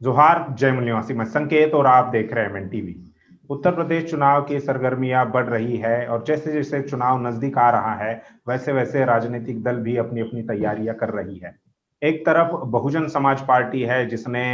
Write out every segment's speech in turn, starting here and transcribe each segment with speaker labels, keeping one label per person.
Speaker 1: जोहार जय निवासी, मैं संकेत और आप देख रहे हैं एमएन टीवी। उत्तर प्रदेश चुनाव की सरगर्मियां बढ़ रही है और जैसे जैसे चुनाव नजदीक आ रहा है वैसे वैसे राजनीतिक दल भी अपनी अपनी तैयारियां कर रही है। एक तरफ बहुजन समाज पार्टी है जिसने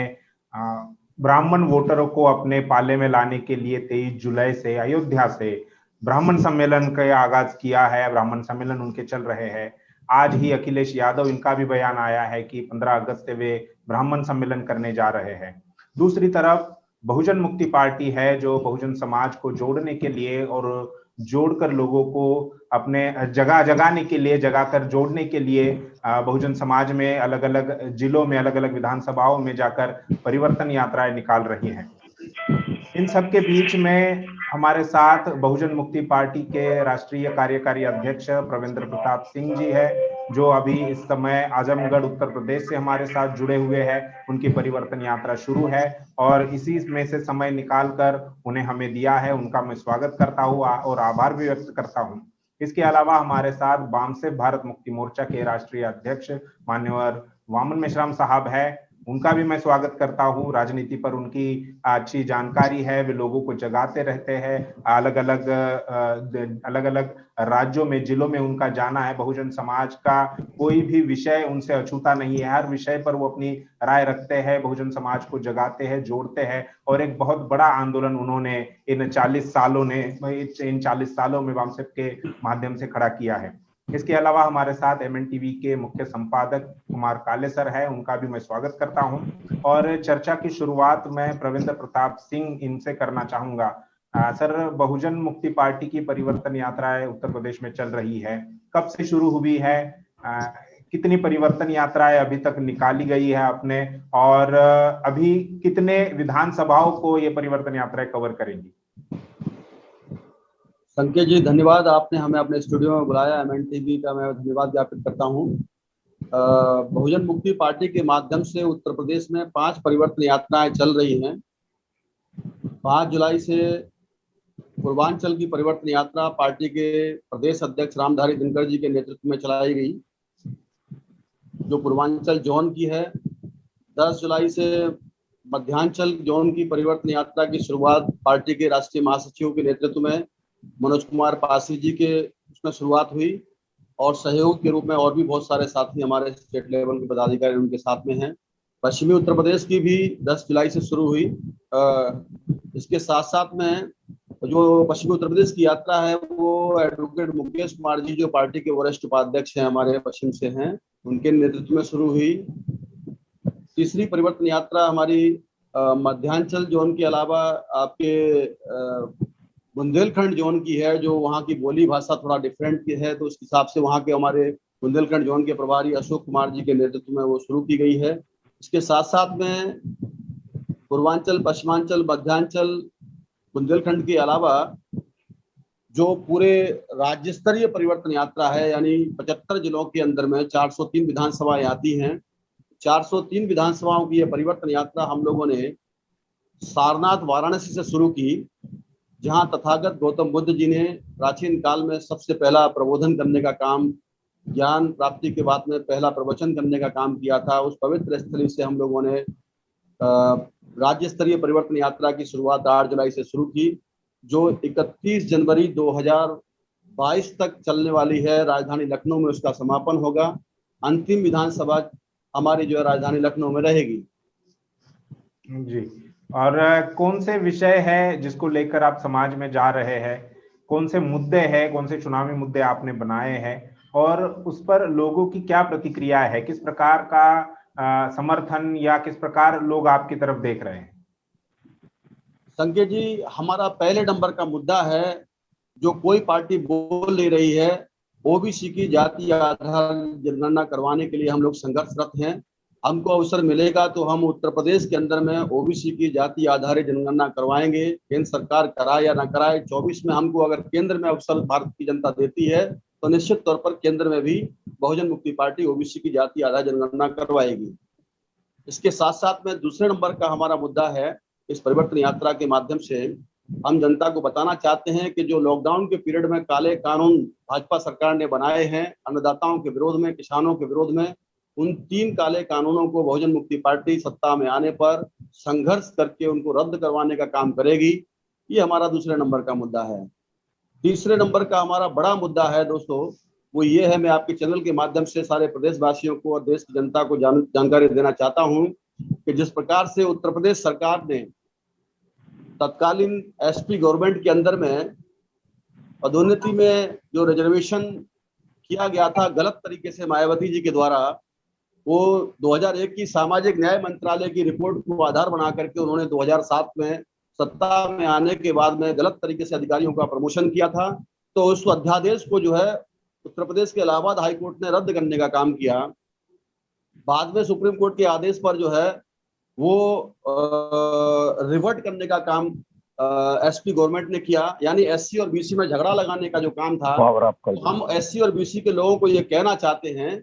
Speaker 1: ब्राह्मण वोटरों को अपने पाले में लाने के लिए 23 जुलाई से अयोध्या से ब्राह्मण सम्मेलन का आगाज किया है। ब्राह्मण सम्मेलन उनके चल रहे हैं। आज ही अखिलेश यादव, इनका भी बयान आया है कि 15 अगस्त से वे ब्राह्मण सम्मेलन करने जा रहे हैं। दूसरी तरफ बहुजन मुक्ति पार्टी है जो बहुजन समाज को जोड़ने के लिए और जोड़कर लोगों को अपने जगह जगाने के लिए, जगाकर जोड़ने के लिए बहुजन समाज में अलग अलग जिलों में, अलग अलग विधानसभाओं में जाकर परिवर्तन यात्राएं निकाल रही हैं। इन सब के बीच में हमारे साथ बहुजन मुक्ति पार्टी के राष्ट्रीय कार्यकारी अध्यक्ष प्रवेंद्र प्रताप सिंह जी है, जो अभी इस समय आजमगढ़ उत्तर प्रदेश से हमारे साथ जुड़े हुए हैं। उनकी परिवर्तन यात्रा शुरू है और इसी में से समय निकालकर उन्हें हमें दिया है। उनका मैं स्वागत करता हूँ और आभार भी व्यक्त करता हूँ। इसके अलावा हमारे साथ वामसे भारत मुक्ति मोर्चा के राष्ट्रीय अध्यक्ष मान्यवर वामन मेश्राम साहब है। उनका भी मैं स्वागत करता हूँ। राजनीति पर उनकी अच्छी जानकारी है, वे लोगों को जगाते रहते हैं। अलग अलग राज्यों में, जिलों में उनका जाना है। बहुजन समाज का कोई भी विषय उनसे अछूता नहीं है, हर विषय पर वो अपनी राय रखते हैं, बहुजन समाज को जगाते हैं, जोड़ते हैं और एक बहुत बड़ा आंदोलन उन्होंने इन 40 सालों में वामसेप के माध्यम से खड़ा किया है। इसके अलावा हमारे साथ एमएन टीवी के मुख्य संपादक कुमार काले सर है, उनका भी मैं स्वागत करता हूं। और चर्चा की शुरुआत मैं प्रवेंद्र प्रताप सिंह इनसे करना चाहूंगा। सर, बहुजन मुक्ति पार्टी की परिवर्तन यात्राएं उत्तर प्रदेश में चल रही है, कब से शुरू हुई है? कितनी परिवर्तन यात्राएं अभी तक निकाली गई है आपने, और अभी कितने विधानसभाओं को ये परिवर्तन यात्राएं कवर करेंगी?
Speaker 2: संकेत जी, धन्यवाद। आपने हमें अपने स्टूडियो में बुलाया। एमएन टीवी का मैं धन्यवाद ज्ञापित करता हूँ। बहुजन मुक्ति पार्टी के माध्यम से उत्तर प्रदेश में 5 परिवर्तन यात्राएं चल रही हैं। 5 जुलाई से पूर्वांचल की परिवर्तन यात्रा पार्टी के प्रदेश अध्यक्ष रामधारी दिनकर जी के नेतृत्व में चलाई गई, जो पूर्वांचल जोन की है। 10 जुलाई से मध्यांचल जोन की परिवर्तन यात्रा की शुरुआत पार्टी के राष्ट्रीय महासचिव के नेतृत्व में मनोज कुमार पासी जी के उसमें शुरुआत हुई और सहयोग के रूप में और भी बहुत सारे साथी हमारे स्टेट लेवल के पदाधिकारी उनके साथ में हैं। पश्चिमी उत्तर प्रदेश की भी 10 जुलाई से शुरू हुई। इसके साथ साथ में जो पश्चिमी उत्तर प्रदेश की यात्रा है वो एडवोकेट मुकेश कुमार जी, जो पार्टी के वरिष्ठ उपाध्यक्ष हैं, हमारे पश्चिम से हैं, उनके नेतृत्व में शुरू हुई। तीसरी परिवर्तन यात्रा हमारी मध्यांचल जोन के अलावा आपके बुंदेलखंड जोन की है, जो वहाँ की बोली भाषा थोड़ा डिफरेंट की है, तो उस हिसाब से वहाँ के हमारे बुंदेलखंड जोन के प्रभारी अशोक कुमार जी के नेतृत्व में वो शुरू की गई है। इसके साथ साथ में पूर्वांचल, पश्चिमांचल, मध्यांचल, बुंदेलखंड के अलावा जो पूरे राज्य स्तरीय परिवर्तन यात्रा है, यानी 75 जिलों के अंदर में 403 विधानसभाएं आती हैं। 403 विधानसभाओं की यह परिवर्तन यात्रा हम लोगों ने सारनाथ, वाराणसी से शुरू की, जहां तथागत गौतम बुद्ध जी ने प्राचीन काल में सबसे पहला प्रबोधन करने का काम, ज्ञान प्राप्ति के बाद में पहला प्रवचन करने का काम किया था। उस पवित्र स्थली से हम लोगों ने राज्य स्तरीय परिवर्तन यात्रा की शुरुआत 8 जुलाई से शुरू की, जो 31 जनवरी 2022 तक चलने वाली है। राजधानी लखनऊ में उसका समापन होगा। अंतिम विधानसभा हमारी जो है राजधानी लखनऊ में रहेगी।
Speaker 1: जी, और कौन से विषय है जिसको लेकर आप समाज में जा रहे हैं? कौन से मुद्दे हैं, कौन से चुनावी मुद्दे आपने बनाए हैं और उस पर लोगों की क्या प्रतिक्रिया है? किस प्रकार का समर्थन या किस प्रकार लोग आपकी तरफ देख रहे हैं?
Speaker 2: संकेत जी, हमारा पहले नंबर का मुद्दा है, जो कोई पार्टी बोल नहीं रही है, ओबीसी की जाति आधार जनगणना करवाने के लिए हम लोग संघर्षरत हैं। हमको अवसर मिलेगा तो हम उत्तर प्रदेश के अंदर में ओबीसी की जाति आधारित जनगणना करवाएंगे, केंद्र सरकार कराए या ना कराए। 24 में हमको अगर केंद्र में अवसर भारत की जनता देती है तो निश्चित तौर पर केंद्र में भी बहुजन मुक्ति पार्टी ओबीसी की जाति आधार जनगणना करवाएगी। इसके साथ साथ में दूसरे नंबर का हमारा मुद्दा है, इस परिवर्तन यात्रा के माध्यम से हम जनता को बताना चाहते हैं कि जो लॉकडाउन के पीरियड में काले कानून भाजपा सरकार ने बनाए हैं अन्नदाताओं के विरोध में, किसानों के विरोध में, उन 3 काले कानूनों को बहुजन मुक्ति पार्टी सत्ता में आने पर संघर्ष करके उनको रद्द करवाने का काम करेगी। ये हमारा दूसरे नंबर का मुद्दा है। तीसरे नंबर का हमारा बड़ा मुद्दा है दोस्तों, वो ये है, मैं आपके चैनल के माध्यम से सारे प्रदेशवासियों को और देश की जनता को जानकारी देना चाहता हूं कि जिस प्रकार से उत्तर प्रदेश सरकार ने तत्कालीन एसपी गवर्नमेंट के अंदर में पदोन्नति में जो रिजर्वेशन किया गया था गलत तरीके से मायावती जी के द्वारा, वो 2001 की सामाजिक न्याय मंत्रालय की रिपोर्ट को आधार बना करके उन्होंने 2007 में सत्ता में आने के बाद में गलत तरीके से अधिकारियों का प्रमोशन किया था। तो उस अध्यादेश को जो है उत्तर प्रदेश के इलाहाबाद हाईकोर्ट ने रद्द करने का काम किया। बाद में सुप्रीम कोर्ट के आदेश पर जो है वो रिवर्ट करने का काम एसपी गवर्नमेंट ने किया, यानी एससी और बीसी में झगड़ा लगाने का जो काम था। हम एससी और बीसी के लोगों को ये कहना चाहते हैं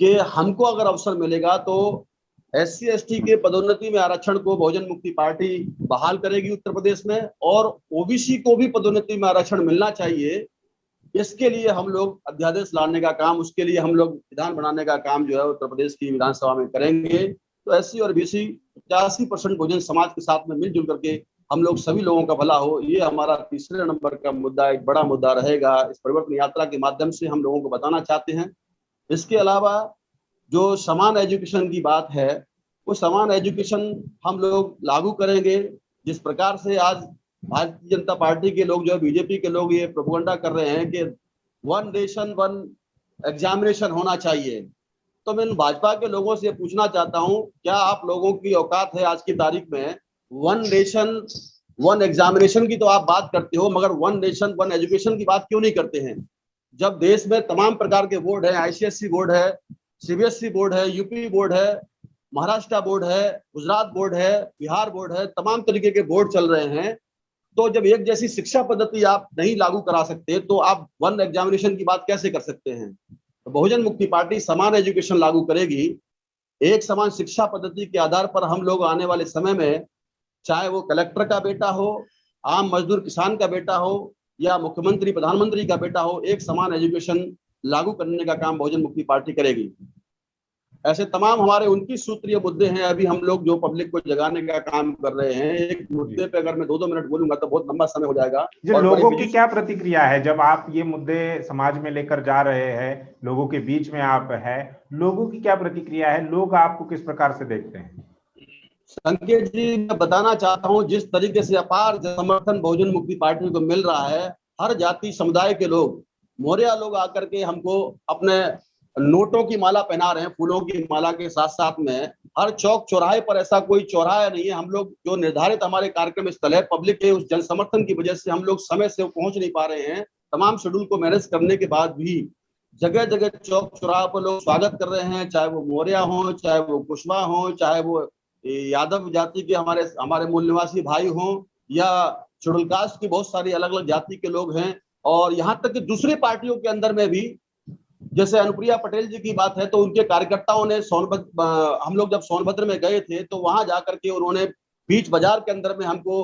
Speaker 2: कि हमको अगर अवसर मिलेगा तो एससी एसटी के पदोन्नति में आरक्षण को बहुजन मुक्ति पार्टी बहाल करेगी उत्तर प्रदेश में, और ओबीसी को भी पदोन्नति में आरक्षण मिलना चाहिए। इसके लिए हम लोग अध्यादेश लाने का काम, उसके लिए हम लोग विधान बनाने का काम जो है उत्तर प्रदेश की विधानसभा में करेंगे। तो एससी और बीसी 85% बहुजन समाज के साथ में मिलजुल करके हम लोग सभी लोगों का भला हो, ये हमारा तीसरे नंबर का मुद्दा, एक बड़ा मुद्दा रहेगा। इस परिवर्तन यात्रा के माध्यम से हम लोगों को बताना चाहते हैं। इसके अलावा जो समान एजुकेशन की बात है, वो समान एजुकेशन हम लोग लागू करेंगे। जिस प्रकार से आज भारतीय जनता पार्टी के लोग जो है, बीजेपी के लोग ये प्रोपेगेंडा कर रहे हैं कि 1 नेशन 1 एग्जामिनेशन होना चाहिए, तो मैं भाजपा के लोगों से पूछना चाहता हूं, क्या आप लोगों की औकात है आज की तारीख में 1 नेशन 1 एग्जामिनेशन की तो आप बात करते हो, मगर 1 नेशन 1 एजुकेशन की बात क्यों नहीं करते हैं? जब देश में तमाम प्रकार के बोर्ड है, आईसीएसई बोर्ड है, सीबीएसई बोर्ड है, यूपी बोर्ड है, महाराष्ट्र बोर्ड है, गुजरात बोर्ड है, बिहार बोर्ड है, तमाम तरीके के बोर्ड चल रहे हैं। तो जब एक जैसी शिक्षा पद्धति आप नहीं लागू करा सकते तो आप 1 एग्जामिनेशन की बात कैसे कर सकते हैं? तो बहुजन मुक्ति पार्टी समान एजुकेशन लागू करेगी। एक समान शिक्षा पद्धति के आधार पर हम लोग आने वाले समय में, चाहे वो कलेक्टर का बेटा हो, आम मजदूर किसान का बेटा हो, या मुख्यमंत्री प्रधानमंत्री का बेटा हो, एक समान एजुकेशन लागू करने का काम बहुजन मुक्ति पार्टी करेगी। ऐसे तमाम हमारे 29 सूत्रीय मुद्दे हैं। अभी हम लोग जो पब्लिक को जगाने का काम कर रहे हैं, एक मुद्दे पे अगर मैं 2-2 मिनट बोलूंगा तो बहुत लंबा समय हो जाएगा।
Speaker 1: और लोगों की क्या प्रतिक्रिया है जब आप ये मुद्दे समाज में लेकर जा रहे हैं, लोगों के बीच में आप है, लोगों की क्या प्रतिक्रिया है? लोग आपको किस प्रकार से देखते हैं?
Speaker 2: संकेत जी, मैं बताना चाहता हूँ, जिस तरीके से अपार समर्थन बहुजन मुक्ति पार्टी को मिल रहा है, हर जाति समुदाय के लोग, मौर्य लोग आकर के हमको अपने नोटों की माला पहना रहे हैं, फूलों की माला के साथ साथ में। हर चौक चौराहे पर ऐसा कोई चौराहा नहीं है। हम लोग जो निर्धारित हमारे कार्यक्रम स्थल है, पब्लिक के उस जन समर्थन की वजह से हम लोग समय से पहुंच नहीं पा रहे हैं। तमाम शेड्यूल को मैनेज करने के बाद भी जगह जगह चौक चौराहे पर लोग स्वागत कर रहे हैं, चाहे वो मौर्य हो, चाहे वो कुशवाहा हो, चाहे वो यादव जाति के हमारे मूल निवासी भाई हों, या शेड्यूल कास्ट की बहुत सारी अलग अलग जाति के लोग हैं। और यहाँ तक कि दूसरे पार्टियों के अंदर में भी, जैसे अनुप्रिया पटेल जी की बात है, तो उनके कार्यकर्ताओं ने हम लोग जब सोनभद्र में गए थे तो वहां जाकर के उन्होंने बीच बाजार के अंदर में हमको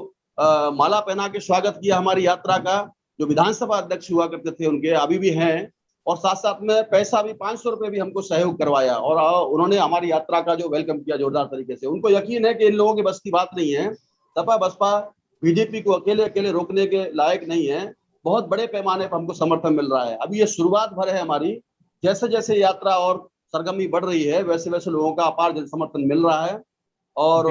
Speaker 2: माला पहना के स्वागत किया हमारी यात्रा का। जो विधानसभा अध्यक्ष हुआ करते थे उनके, अभी भी हैं, और साथ साथ में पैसा भी 500 रुपए भी हमको सहयोग करवाया, और उन्होंने हमारी यात्रा का जो वेलकम किया जोरदार तरीके से। उनको यकीन है कि इन लोगों की बस की बात नहीं है। सपा बसपा बीजेपी को अकेले अकेले रोकने के लायक नहीं है। बहुत बड़े पैमाने पर हमको समर्थन मिल रहा है। अभी ये शुरुआत भर है हमारी। जैसे जैसे यात्रा और सरगर्मी बढ़ रही है, वैसे वैसे लोगों का अपार जन समर्थन मिल रहा है। और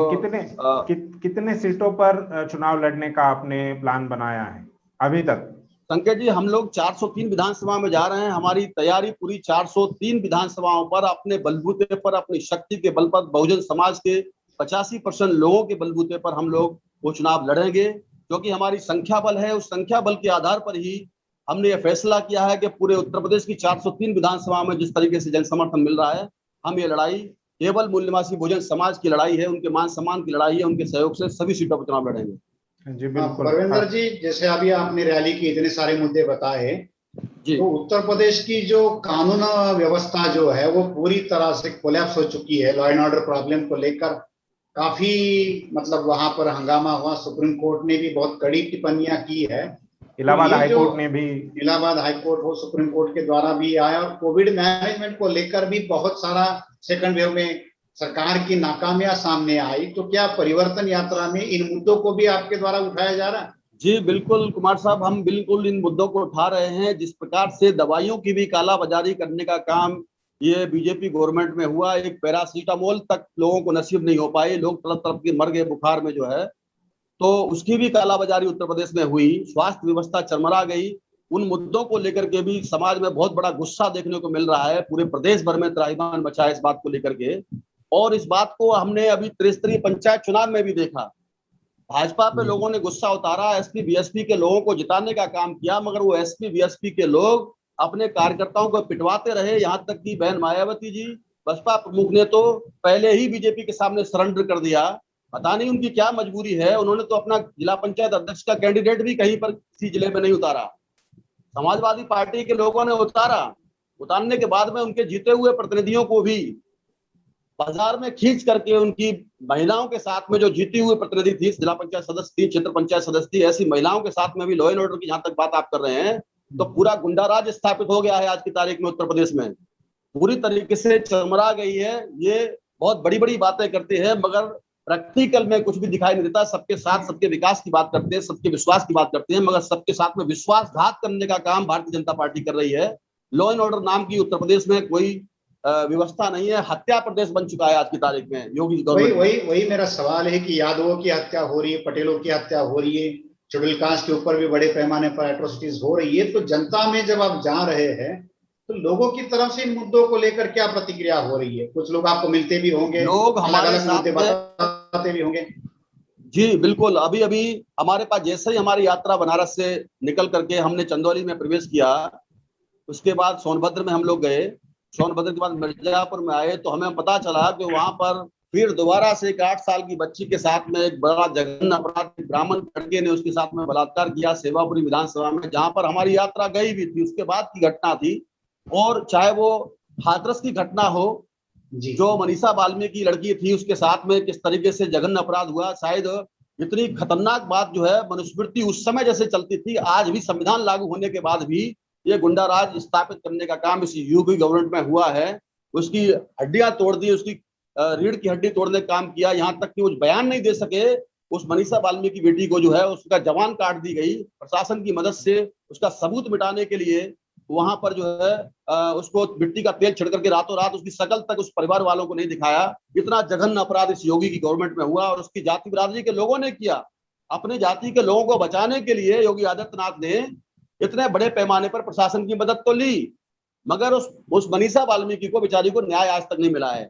Speaker 1: कितने सीटों पर चुनाव लड़ने का आपने प्लान बनाया है अभी तक?
Speaker 2: संकेत जी, हम लोग 403 विधानसभा में जा रहे हैं। हमारी तैयारी पूरी 403 विधानसभाओं पर, अपने बलबूते पर, अपनी शक्ति के बल पर, बहुजन समाज के 85% लोगों के बलबूते पर हम लोग वो चुनाव लड़ेंगे, क्योंकि हमारी संख्या बल है। उस संख्या बल के आधार पर ही हमने ये फैसला किया है कि पूरे उत्तर प्रदेश की 403 विधानसभा में जिस तरीके से जन समर्थन मिल रहा है, हम ये लड़ाई केवल मूल निवासी बहुजन समाज की लड़ाई है, उनके मान सम्मान की लड़ाई है। उनके सहयोग से सभी सीटों पर चुनाव लड़ेंगे।
Speaker 1: जी बिल्कुल।
Speaker 3: परविंदर जी, जैसे अभी आपने रैली के इतने सारे मुद्दे बताए, तो उत्तर प्रदेश की जो कानून व्यवस्था जो है वो पूरी तरह से कोलैप्स हो चुकी है। लॉ एंड ऑर्डर प्रॉब्लम को लेकर काफी मतलब वहां पर हंगामा हुआ। सुप्रीम कोर्ट ने भी बहुत कड़ी टिप्पणियां की है।
Speaker 1: इलाहाबाद हाईकोर्ट ने भी,
Speaker 3: इलाहाबाद हाईकोर्ट हो, सुप्रीम कोर्ट के द्वारा भी आया, और कोविड मैनेजमेंट को लेकर भी बहुत सारा सेकंड वेव में सरकार की नाकामियां सामने आई, तो क्या परिवर्तन यात्रा में इन मुद्दों को भी आपके द्वारा उठाया जा रहा है?
Speaker 2: जी बिल्कुल कुमार साहब, हम बिल्कुल इन मुद्दों को उठा रहे हैं। जिस प्रकार से दवाइयों की भी कालाबाजारी करने का काम ये बीजेपी गवर्नमेंट में हुआ, एक पैरासीटामोल तक लोगों को नसीब नहीं हो पाई, लोग तड़प तड़प के मर गए बुखार में जो है, तो उसकी भी कालाबाजारी उत्तर प्रदेश में हुई, स्वास्थ्य व्यवस्था चरमरा गई। उन मुद्दों को लेकर के भी समाज में बहुत बड़ा गुस्सा देखने को मिल रहा है, पूरे प्रदेश भर में त्राहिमाम मचा है इस बात को लेकर के। और इस बात को हमने अभी त्रिस्तरीय पंचायत चुनाव में भी देखा। भाजपा पे लोगों ने गुस्सा उतारा, एसपी बीएसपी के लोगों को जिताने का काम किया, मगर वो एसपी बीएसपी के लोग अपने कार्यकर्ताओं को पिटवाते रहे। यहाँ तक कि बहन मायावती जी, बसपा प्रमुख, ने तो पहले ही बीजेपी के सामने सरेंडर कर दिया। पता नहीं उनकी क्या मजबूरी है, उन्होंने तो अपना जिला पंचायत अध्यक्ष का कैंडिडेट भी कहीं पर किसी जिले में नहीं उतारा, समाजवादी पार्टी के लोगों ने उतारा। उतारने के बाद में उनके जीते हुए प्रतिनिधियों को भी बाजार में खींच करके उनकी महिलाओं के साथ में, जो जीती हुई प्रतिनिधि थी, जिला पंचायत सदस्य थी, क्षेत्र पंचायत सदस्य थी, ऐसी महिलाओं के साथ में भी लॉ एंड ऑर्डर की जहां तक बात आप कर रहे हैं, तो पूरा गुंडाराज स्थापित हो गया है आज की तारीख में उत्तर प्रदेश में, पूरी तरीके से चरमरा गई है। ये बहुत बड़ी बड़ी बातें करते हैं, मगर प्रैक्टिकल में कुछ भी दिखाई नहीं देता। सबके साथ सबके विकास की बात करते हैं, सबके विश्वास की बात करते हैं, मगर सबके साथ में विश्वासघात करने का काम भारतीय जनता पार्टी कर रही है। लॉ एंड ऑर्डर नाम की उत्तर प्रदेश में कोई व्यवस्था नहीं है, हत्या प्रदेश बन चुका है आज की तारीख में योगी गवर्नमेंट।
Speaker 3: वही मेरा सवाल है कि यादवों की हत्या हो रही है, पटेलों की हत्या हो रही है, शेड्यूल कास्ट के ऊपर भी बड़े पैमाने पर एट्रोसिटीज हो रही है, तो जनता में जब आप जा रहे हैं तो लोगों की तरफ से इन मुद्दों को लेकर क्या प्रतिक्रिया हो रही है? कुछ लोग आपको मिलते भी होंगे,
Speaker 2: लोग हमारे
Speaker 3: मुद्दे बताते भी होंगे।
Speaker 2: जी बिल्कुल, अभी अभी हमारे पास जैसे ही हमारी यात्रा बनारस से निकल करके हमने चंदौली में प्रवेश किया, उसके बाद सोनभद्र में हम लोग गए, सोनभद्र के बाद मिर्जापुर में आए, तो हमें पता चला कि वहां पर फिर दोबारा से एक 8 साल की बच्ची के साथ में एक बड़ा जघन्य अपराध, ब्राह्मण लड़के ने उसके साथ में बलात्कार किया सेवापुरी विधानसभा में, जहां पर हमारी यात्रा गई भी थी, उसके बाद की घटना थी। और चाहे वो हाथरस की घटना हो, जो मनीषा वाल्मीकि लड़की थी, उसके साथ में किस तरीके से जघन्य अपराध हुआ, शायद इतनी खतरनाक बात जो है, मनुस्मृति उस समय जैसे चलती थी, आज भी संविधान लागू होने के बाद भी ये गुंडा राज स्थापित करने का काम इस यूपी गवर्नमेंट में हुआ है। उसकी हड्डियां तोड़ दी, उसकी रीढ़ की हड्डी तोड़ने का काम किया, यहाँ तक कि वो बयान नहीं दे सके। उस मनीषा वाल्मीकि बेटी को जो है उसका जवान काट दी गई प्रशासन की मदद से, उसका सबूत मिटाने के लिए वहां पर जो है उसको मिट्टी का तेल छिड़क करके रातों रात उसकी शकल तक उस परिवार वालों को नहीं दिखाया। इतना जघन्य अपराध इस योगी की गवर्नमेंट में हुआ और उसकी जाति बिरादरी के लोगों ने किया। अपने जाति के लोगों को बचाने के लिए योगी आदित्यनाथ ने इतने बड़े पैमाने पर प्रशासन की मदद तो ली, मगर उस मनीषा वाल्मीकि को बेचारी को न्याय आज तक नहीं मिला है।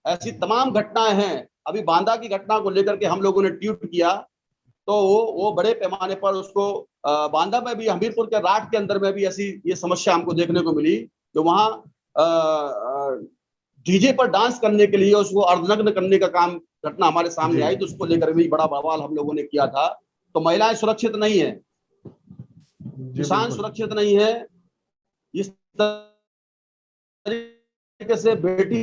Speaker 2: ऐसी तमाम घटनाएं हैं। अभी बांदा की घटना को लेकर के हम लोगों ने ट्वीट किया, तो वो बड़े पैमाने पर उसको बांदा में भी, हमीरपुर के राठ के अंदर में भी ऐसी ये समस्या हमको देखने को मिली, जो वहां डीजे पर डांस करने के लिए उसको अर्धनग्न करने का काम घटना हमारे सामने आई, तो उसको लेकर भी बड़ा बवाल हम लोगों ने किया था। तो महिलाएं सुरक्षित नहीं है, किसान सुरक्षित नहीं है, इस तरीके से बेटी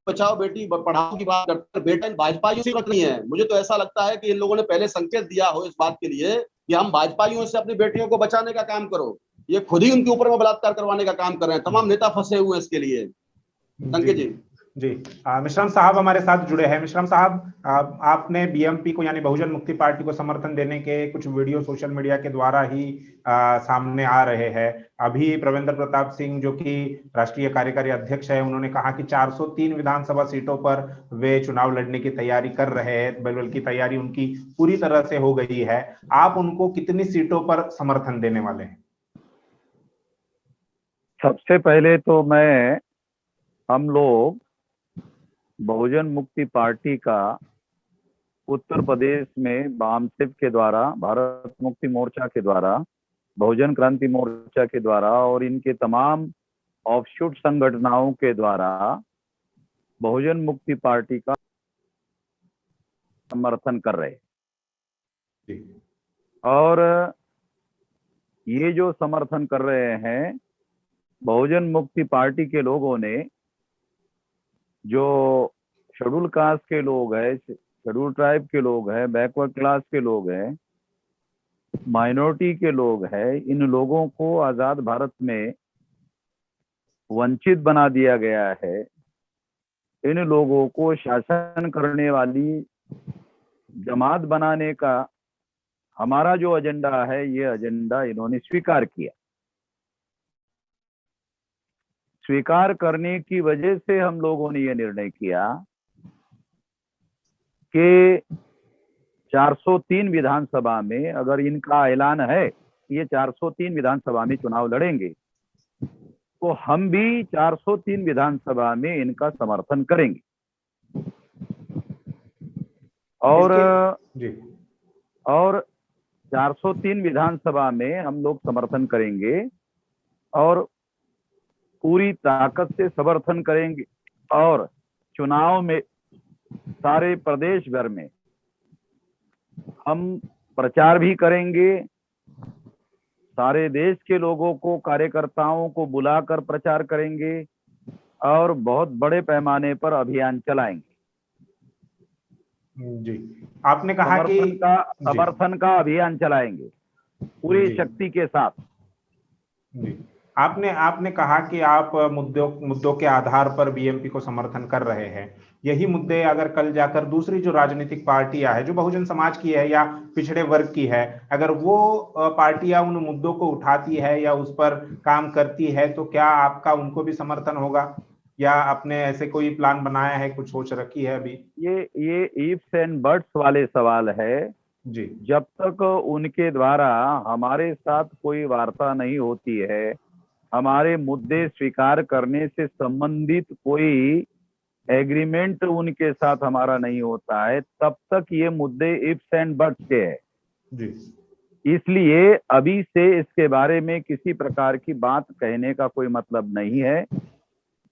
Speaker 2: बचाओ बेटी पढ़ाओ की बात करते हैं, बेटा भाजपाइयों से नहीं है। मुझे तो ऐसा लगता है कि इन लोगों ने पहले संकेत दिया हो इस बात के लिए कि हम भाजपाइयों से अपनी बेटियों को बचाने का काम करो, ये खुद ही उनके ऊपर में बलात्कार करवाने का काम कर रहे हैं। तमाम नेता फंसे हुए हैं इसके लिए। संकेत जी
Speaker 1: जी मिश्रम साहब हमारे साथ जुड़े हैं। मिश्रम साहब, आपने बीएमपी को यानी बहुजन मुक्ति पार्टी को समर्थन देने के कुछ वीडियो सोशल मीडिया के द्वारा ही सामने आ रहे हैं। अभी प्रवेंद्र प्रताप सिंह जो कि राष्ट्रीय कार्यकारी अध्यक्ष है, उन्होंने कहा कि 403 विधानसभा सीटों पर वे चुनाव लड़ने की तैयारी कर रहे हैं, बल्कि तैयारी उनकी पूरी तरह से हो गई है। आप उनको कितनी सीटों पर समर्थन देने वाले हैं?
Speaker 4: सबसे पहले तो मैं हम लोग बहुजन मुक्ति पार्टी का उत्तर प्रदेश में बामसेब के द्वारा, भारत मुक्ति मोर्चा के द्वारा, बहुजन क्रांति मोर्चा के द्वारा और इनके तमाम ऑफशूट संगठनों के द्वारा बहुजन मुक्ति पार्टी का समर्थन कर रहे। और ये जो समर्थन कर रहे हैं, बहुजन मुक्ति पार्टी के लोगों ने, जो शेड्यूल कास्ट के लोग हैं, शेड्यूल ट्राइब के लोग हैं, बैकवर्ड क्लास के लोग हैं, माइनॉरिटी के लोग हैं, इन लोगों को आजाद भारत में वंचित बना दिया गया है। इन लोगों को शासन करने वाली जमात बनाने का हमारा जो एजेंडा है, ये एजेंडा इन्होंने स्वीकार किया। स्वीकार करने की वजह से हम लोगों ने ये निर्णय किया कि 403 विधानसभा में अगर इनका ऐलान है ये 403 विधानसभा में चुनाव लड़ेंगे, तो हम भी 403 विधानसभा में इनका समर्थन करेंगे। और 403 विधानसभा में हम लोग समर्थन करेंगे और पूरी ताकत से समर्थन करेंगे, और चुनाव में सारे प्रदेश भर में हम प्रचार भी करेंगे। सारे देश के लोगों को, कार्यकर्ताओं को बुलाकर प्रचार करेंगे और बहुत बड़े पैमाने पर अभियान चलाएंगे।
Speaker 1: जी, आपने कहा कि
Speaker 4: समर्थन का अभियान चलाएंगे पूरी शक्ति के साथ।
Speaker 1: जी, आपने कहा कि आप मुद्दों के आधार पर बीएमपी को समर्थन कर रहे हैं। यही मुद्दे अगर कल जाकर दूसरी जो राजनीतिक पार्टियां है, जो बहुजन समाज की है या पिछड़े वर्ग की है, अगर वो पार्टियां उन मुद्दों को उठाती है या उस पर काम करती है, तो क्या आपका उनको भी समर्थन होगा, या आपने ऐसे कोई प्लान बनाया है, कुछ सोच रखी है अभी?
Speaker 4: ये इफ्स एंड बट्स वाले सवाल है
Speaker 1: जी।
Speaker 4: जब तक उनके द्वारा हमारे साथ कोई वार्ता नहीं होती है, हमारे मुद्दे स्वीकार करने से संबंधित कोई एग्रीमेंट उनके साथ हमारा नहीं होता है, तब तक ये मुद्दे इफ्स एंड बट्स के हैं।
Speaker 1: जी।
Speaker 4: इसलिए अभी से इसके बारे में किसी प्रकार की बात कहने का कोई मतलब नहीं है।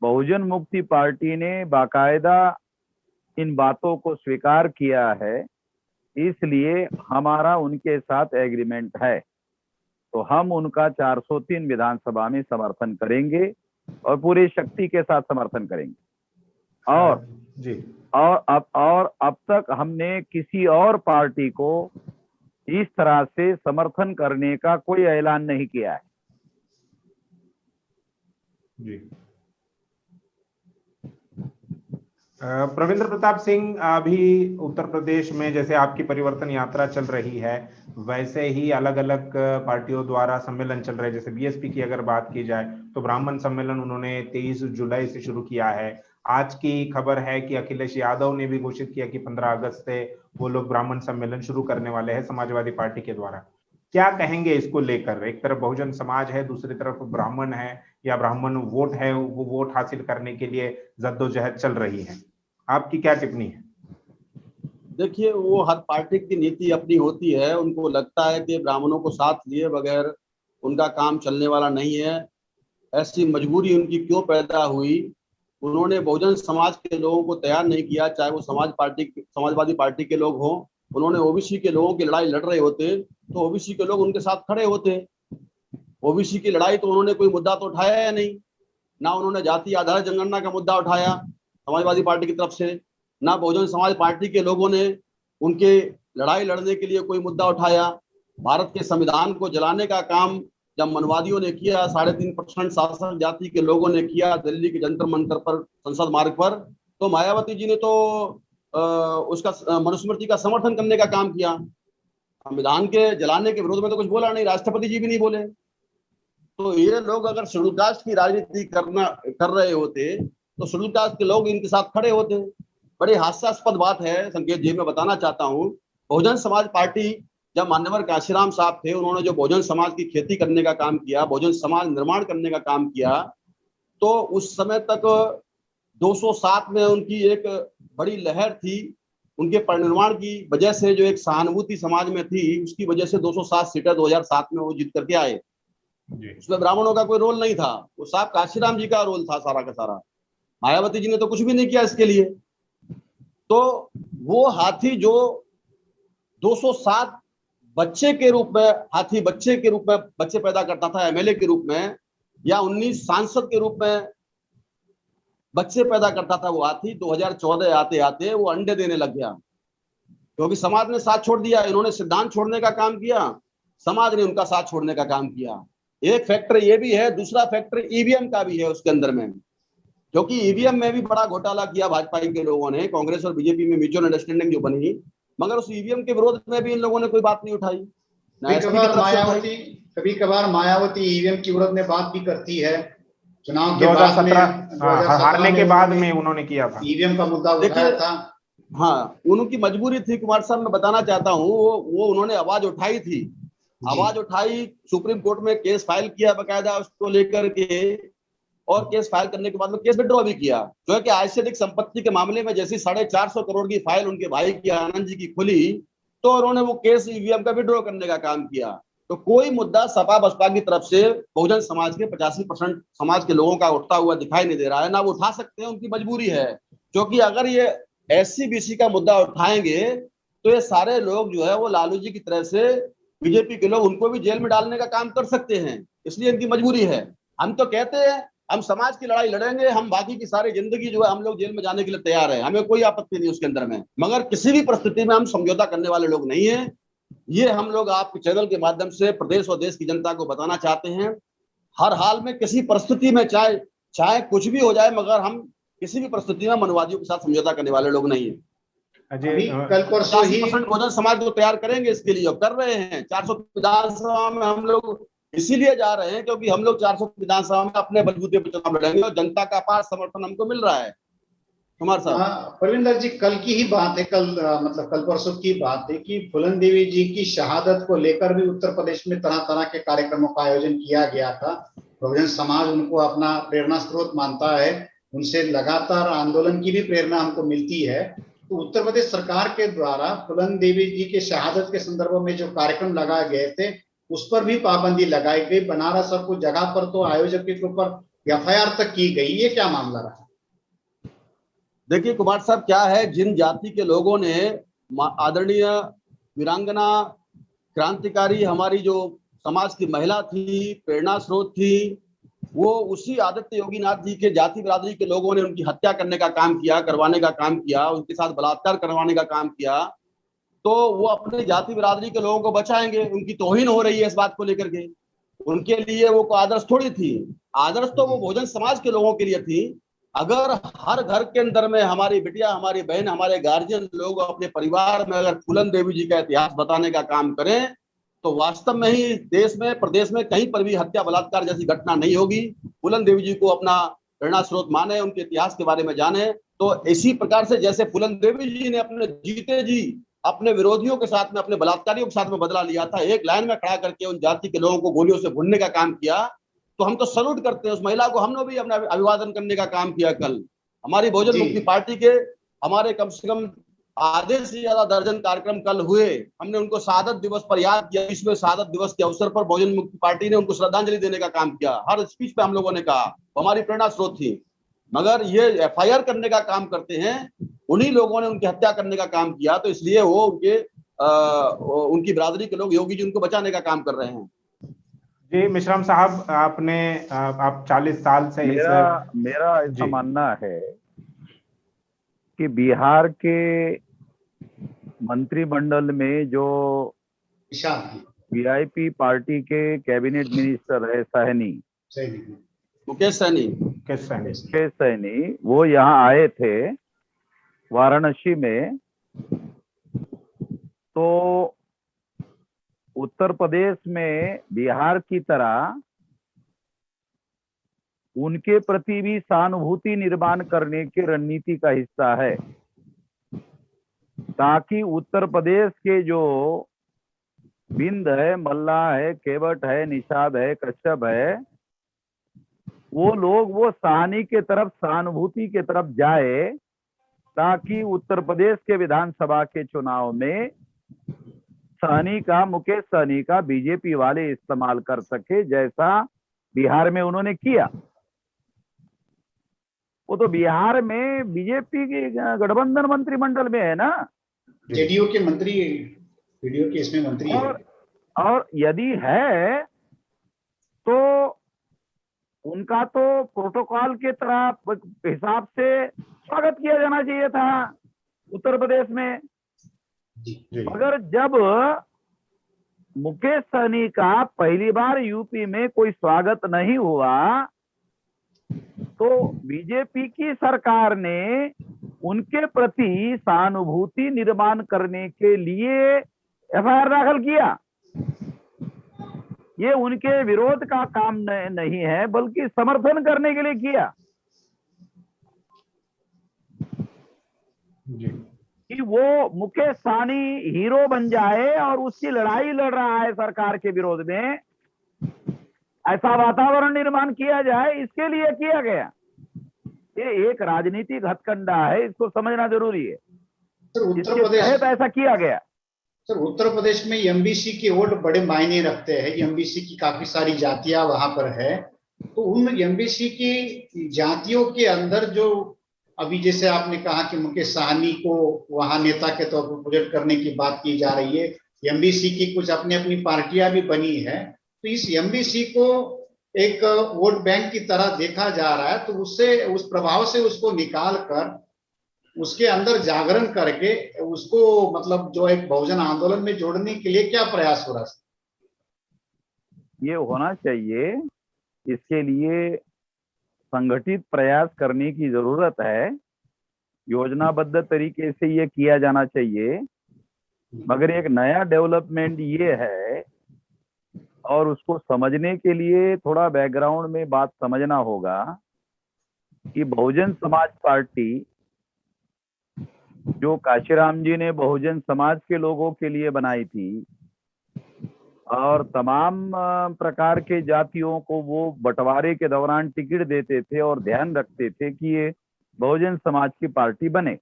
Speaker 4: बहुजन मुक्ति पार्टी ने बाकायदा इन बातों को स्वीकार किया है, इसलिए हमारा उनके साथ एग्रीमेंट है, तो हम उनका 403 विधानसभा में समर्थन करेंगे और पूरी शक्ति के साथ समर्थन करेंगे। और अब तक हमने किसी और पार्टी को इस तरह से समर्थन करने का कोई ऐलान नहीं किया है।
Speaker 1: जी। प्रविंद्र प्रताप सिंह, अभी उत्तर प्रदेश में जैसे आपकी परिवर्तन यात्रा चल रही है, वैसे ही अलग अलग पार्टियों द्वारा सम्मेलन चल रहे हैं। जैसे बीएसपी की अगर बात की जाए तो ब्राह्मण सम्मेलन उन्होंने 23 जुलाई से शुरू किया है। आज की खबर है कि अखिलेश यादव ने भी घोषित किया कि 15 अगस्त से वो लोग ब्राह्मण सम्मेलन शुरू करने वाले हैं समाजवादी पार्टी के द्वारा। क्या कहेंगे इसको लेकर? एक तरफ बहुजन समाज है, दूसरी तरफ ब्राह्मण है, या ब्राह्मण वोट है, वो वोट हासिल करने के लिए जद्दोजहद चल रही है। आपकी क्या टिप्पणी है?
Speaker 2: देखिए, वो हर पार्टी की नीति अपनी होती है। उनको लगता है कि ब्राह्मणों को साथ लिए बगैर उनका काम चलने वाला नहीं है। ऐसी मजबूरी उनकी क्यों पैदा हुई? उन्होंने बहुजन समाज के लोगों को तैयार नहीं किया, चाहे वो समाजवादी पार्टी के लोग हों। उन्होंने ओबीसी के लोगों की लड़ाई लड़ रहे होते तो ओबीसी के लोग उनके साथ खड़े होते। ओबीसी की लड़ाई तो उन्होंने कोई मुद्दा तो उठाया है नहीं, ना उन्होंने जाति आधारित जनगणना का मुद्दा उठाया समाजवादी पार्टी की तरफ से, ना बहुजन समाज पार्टी के लोगों ने उनके लड़ाई लड़ने के लिए कोई मुद्दा उठाया। भारत के संविधान को जलाने का काम जब मनवादियों ने किया, 3.5% शासक जाति के लोगों ने किया दिल्ली के जंतर मंतर पर, संसद मार्ग पर, तो मायावती जी ने तो उसका मनुस्मृति का समर्थन करने का काम किया। संविधान के जलाने के विरोध में तो कुछ बोला नहीं, राष्ट्रपति जी भी नहीं बोले। तो ये लोग अगर शेड्यूल कास्ट की राजनीति कर रहे होते तो शेड्यूल कास्ट के लोग इनके साथ खड़े होते। बड़ी हास्यास्पद बात है संकेत जी, मैं बताना चाहता हूँ, बहुजन समाज पार्टी जब मान्यवर काशीराम साहब थे, उन्होंने जो बहुजन समाज की खेती करने का काम किया, बहुजन समाज निर्माण करने का काम किया, तो उस समय तक 207 में उनकी एक बड़ी लहर थी। उनके परिनिर्माण की वजह से जो एक सहानुभूति समाज में थी, उसकी वजह से 207 सीटें 2007 में वो जीत करके आए। उसमें ब्राह्मणों का कोई रोल नहीं था, वो साहब काशीराम जी का रोल था सारा का सारा। मायावती जी ने तो कुछ भी नहीं किया इसके लिए। तो वो हाथी जो 207 बच्चे के रूप में, हाथी बच्चे के रूप में बच्चे पैदा करता था एमएलए के रूप में, या 19 सांसद के रूप में बच्चे पैदा करता था, वो हाथी 2014 आते आते वो अंडे देने लग गया, क्योंकि समाज ने साथ छोड़ दिया। इन्होंने सिद्धांत छोड़ने का काम किया, समाज ने उनका साथ छोड़ने का काम किया। एक फैक्टर ये भी है, दूसरा फैक्टर ईवीएम का भी है उसके अंदर में। क्योंकि ईवीएम में भी बड़ा घोटाला किया भाजपा के लोगों ने, कांग्रेस और बीजेपी में म्यूचुअल अंडरस्टैंडिंग जो बनी, मगर उस ईवीएम के विरोध में भी इन लोगों ने कोई बात नहीं उठाई।
Speaker 3: कभी कभार मायावती ईवीएम के विरोध में बात भी करती है। चुनाव के
Speaker 1: 2017 हारने के बाद में उन्होंने किया था,
Speaker 3: ईवीएम का मुद्दा उठाया था।
Speaker 2: हाँ, उनकी मजबूरी थी कुमार साहब, मैं बताना चाहता हूँ, वो उन्होंने आवाज उठाई थी, आवाज उठाई, सुप्रीम कोर्ट में केस फाइल किया बकायदा उसको लेकर के, और केस फाइल करने के बाद में केस विड्रॉ भी किया, जो है कि आज से अधिक संपत्ति के मामले में जैसी 450 करोड़ की फाइल उनके भाई की आनंद जी की खुली, तो उन्होंने वो केस ईवीएम का विड्रॉ करने का काम किया। तो कोई मुद्दा सपा बसपा की तरफ से बहुजन समाज के 85% समाज के लोगों का उठता हुआ दिखाई नहीं दे रहा है, ना वो उठा सकते हैं, उनकी मजबूरी है। क्योंकि अगर ये एससी बीसी का मुद्दा उठाएंगे तो ये सारे लोग जो है वो लालू जी की तरह से बीजेपी के लोग उनको भी जेल में डालने का काम कर सकते हैं, इसलिए इनकी मजबूरी है। हम तो कहते हैं हम समाज की लड़ाई लड़ेंगे, हम बाकी की सारी जिंदगी जो है हम लोग जेल में जाने के लिए तैयार है, हमें कोई आपत्ति नहीं उसके अंदर में, मगर किसी भी परिस्थिति में हम समझौता करने वाले लोग नहीं है। ये हम लोग आपके चैनल के माध्यम से प्रदेश और देश की जनता को बताना चाहते हैं। हर हाल में किसी परिस्थिति में चाहे कुछ भी हो जाए, मगर हम किसी भी परिस्थिति में मनवादियों के साथ समझौता करने वाले लोग नहीं है।
Speaker 3: कल परसों ही
Speaker 2: बहुजन समाज को तैयार करेंगे, इसके लिए कर रहे हैं। 400 विधानसभा में हम लोग इसीलिए जा रहे हैं क्योंकि हम लोग 400 विधानसभा में अपने बलबूते पर चुनाव लड़ेंगे और जनता का अपार समर्थन हमको मिल रहा है। कुमार साहब,
Speaker 3: परविंदर जी, कल की ही बात है, कल परसों की बात है कि फूलन देवी जी की शहादत को लेकर भी उत्तर प्रदेश में तरह तरह के कार्यक्रमों का आयोजन किया गया था। बहुजन समाज उनको अपना प्रेरणा स्रोत मानता है, उनसे लगातार आंदोलन की भी प्रेरणा हमको मिलती है। तो उत्तर प्रदेश सरकार के द्वारा फूलन देवी जी के शहादत के संदर्भ में जो कार्यक्रम लगाए गए थे उस पर भी पाबंदी लगाई गई। बनारस और कुछ जगह पर तो आयोजक के ऊपर एफआईआर तक की गई, ये क्या मामला रहा?
Speaker 2: देखिए कुमार साहब, क्या है, जिन जाति के लोगों ने आदरणीय वीरांगना क्रांतिकारी हमारी जो समाज की महिला थी, प्रेरणा स्रोत थी, वो उसी आदित्य योगीनाथ जी के जाति बिरादरी के लोगों ने उनकी हत्या करने का काम किया, करवाने का काम किया, उनके साथ बलात्कार करवाने का काम किया। तो वो अपने जाति बिरादरी के लोगों को बचाएंगे, उनकी तौहीन हो रही है इस बात को लेकर के। उनके लिए वो आदर्श थोड़ी थी, आदर्श तो वो बहुजन समाज के लोगों के लिए थी। अगर हर घर के अंदर में हमारी बिटिया, हमारी बहन, हमारे गार्जियन लोग अपने परिवार में अगर फूलन देवी जी का इतिहास बताने का काम करें तो वास्तव में ही देश में, प्रदेश में कहीं पर भी हत्या बलात्कार जैसी घटना नहीं होगी। फूलन देवी जी को अपना प्रेरणा स्रोत माने, उनके इतिहास के बारे में जाने। तो इसी प्रकार से जैसे फूलन देवी जी ने अपने जीते जी अपने विरोधियों के साथ में, अपने बलात्कारियों के साथ में बदला लिया था, एक लाइन में खड़ा करके उन जाति के लोगों को गोलियों से भूनने का काम किया, तो हम तो सल्यूट करते हैं उस महिला को। हमने भी अपना अभिवादन करने का काम किया। कल हमारी बहुजन मुक्ति पार्टी के हमारे कम से कम आधे से ज्यादा दर्जन कार्यक्रम कल हुए। हमने उनको शहादत दिवस पर याद किया। इसमें शहादत दिवस के अवसर पर बहुजन मुक्ति पार्टी ने उनको श्रद्धांजलि देने का काम किया। हर स्पीच पे हम लोगों ने कहा, हमारी प्रेरणा स्रोत थी। मगर ये एफआईआर करने का काम करते हैं, उन्हीं लोगों ने उनकी हत्या करने का काम किया, तो इसलिए वो उनकी बिरादरी के लोग योगी जी उनको बचाने का काम कर रहे हैं।
Speaker 1: जी मेश्राम साहब, आप 40 साल से
Speaker 4: मेरा ऐसा मानना है कि बिहार के मंत्रिमंडल में जो वीआईपी पार्टी के कैबिनेट मिनिस्टर है
Speaker 2: मुकेश
Speaker 4: सहनी, वो यहाँ आए थे वाराणसी में। तो उत्तर प्रदेश में बिहार की तरह उनके प्रति भी सहानुभूति निर्माण करने की रणनीति का हिस्सा है, ताकि उत्तर प्रदेश के जो बिंद है, मल्ला है, केवट है, निषाद है, कश्यप है, वो लोग वो साहनी के तरफ, सहानुभूति के तरफ जाए, ताकि उत्तर प्रदेश के विधानसभा के चुनाव में सहनी का, मुकेश सहनी का बीजेपी वाले इस्तेमाल कर सके, जैसा बिहार में उन्होंने किया। वो तो बिहार में बीजेपी की गठबंधन मंत्रिमंडल में है ना,
Speaker 3: जेडीयू के मंत्री, जेडीयू के इसमें मंत्री है।
Speaker 4: और यदि है तो उनका तो प्रोटोकॉल के तरह हिसाब से स्वागत किया जाना चाहिए था उत्तर प्रदेश में। मगर जब मुकेश सहनी का पहली बार यूपी में कोई स्वागत नहीं हुआ, तो बीजेपी की सरकार ने उनके प्रति सहानुभूति निर्माण करने के लिए एफआईआर दाखिल किया। ये उनके विरोध का काम नहीं है, बल्कि समर्थन करने के लिए किया
Speaker 1: जी।
Speaker 4: कि वो मुकेश सहनी हीरो बन जाए और उसकी लड़ाई लड़ रहा है सरकार के विरोध में, ऐसा वातावरण निर्माण किया जाए, इसके लिए किया गया। ये एक राजनीतिक हथकंडा है, इसको समझना जरूरी है।
Speaker 3: उत्तर प्रदेश
Speaker 4: ऐसा किया गया।
Speaker 3: सर, उत्तर प्रदेश में एमबीसी के वोट बड़े मायने रखते हैं। एमबीसी की काफी सारी जातियां वहां पर है, तो उन एमबीसी की जातियों के अंदर जो अभी जैसे आपने कहा कि मुकेश सहनी को वहां नेता के तौर पर प्रोजेक्ट करने की बात की जा रही है, एमबीसी की कुछ अपनी अपनी पार्टियां भी बनी है, तो इस एमबीसी को एक वोट बैंक की तरह देखा जा रहा है। तो उससे, उस प्रभाव से उसको निकाल कर उसके अंदर जागरण करके उसको मतलब जो एक बहुजन आंदोलन में जोड़ने के लिए क्या प्रयास हो रहा है?
Speaker 4: ये होना चाहिए, इसके लिए संगठित प्रयास करने की जरूरत है, योजनाबद्ध तरीके से ये किया जाना चाहिए। मगर एक नया डेवलपमेंट ये है, और उसको समझने के लिए थोड़ा बैकग्राउंड में बात समझना होगा कि बहुजन समाज पार्टी जो काशीराम जी ने बहुजन समाज के लोगों के लिए बनाई थी, और तमाम प्रकार के जातियों को वो बंटवारे के दौरान टिकट देते थे और ध्यान रखते थे कि ये बहुजन समाज की पार्टी बने।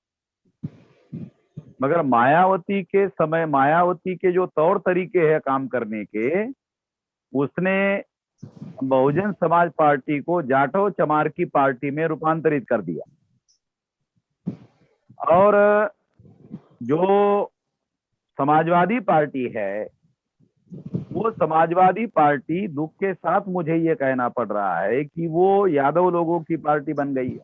Speaker 4: मगर मायावती के समय, मायावती के जो तौर तरीके हैं काम करने के, उसने बहुजन समाज पार्टी को जाटो चमार की पार्टी में रूपांतरित कर दिया। और जो समाजवादी पार्टी है, वो समाजवादी पार्टी, दुख के साथ मुझे ये कहना पड़ रहा है कि वो यादव लोगों की पार्टी बन गई है।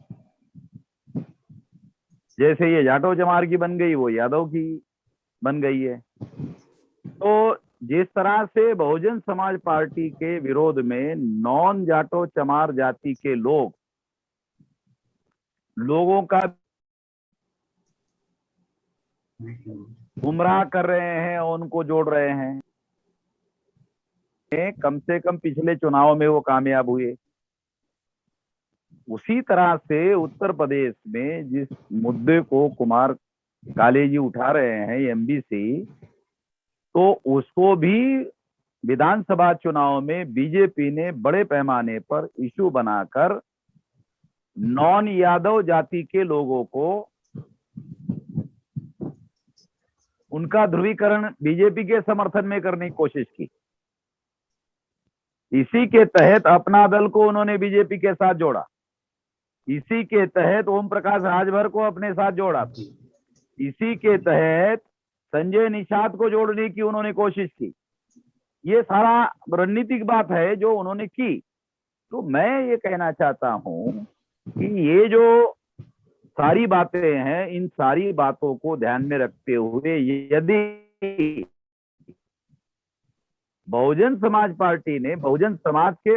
Speaker 4: जैसे ये जाटो चमार की बन गई, वो यादव की बन गई है। तो जिस तरह से बहुजन समाज पार्टी के विरोध में नॉन जाटो चमार जाति के लोगों का गुमराह कर रहे हैं, उनको जोड़ रहे हैं, कम से कम पिछले चुनाव में वो कामयाब हुए। उसी तरह से उत्तर प्रदेश में जिस मुद्दे को कुमार काले जी उठा रहे हैं, एमबीसी, तो उसको भी विधानसभा चुनाव में बीजेपी ने बड़े पैमाने पर इशू बनाकर नॉन यादव जाति के लोगों को, उनका ध्रुवीकरण बीजेपी के समर्थन में करने की कोशिश की। इसी के तहत अपना दल को उन्होंने बीजेपी के साथ जोड़ा, इसी के तहत ओम प्रकाश राजभर को अपने साथ जोड़ा, इसी के तहत संजय निषाद को जोड़ने की उन्होंने कोशिश की। ये सारा रणनीतिक बात है जो उन्होंने की। तो मैं ये कहना चाहता हूं कि ये जो सारी बातें हैं, इन सारी बातों को ध्यान में रखते हुए यदि बहुजन समाज पार्टी ने बहुजन समाज के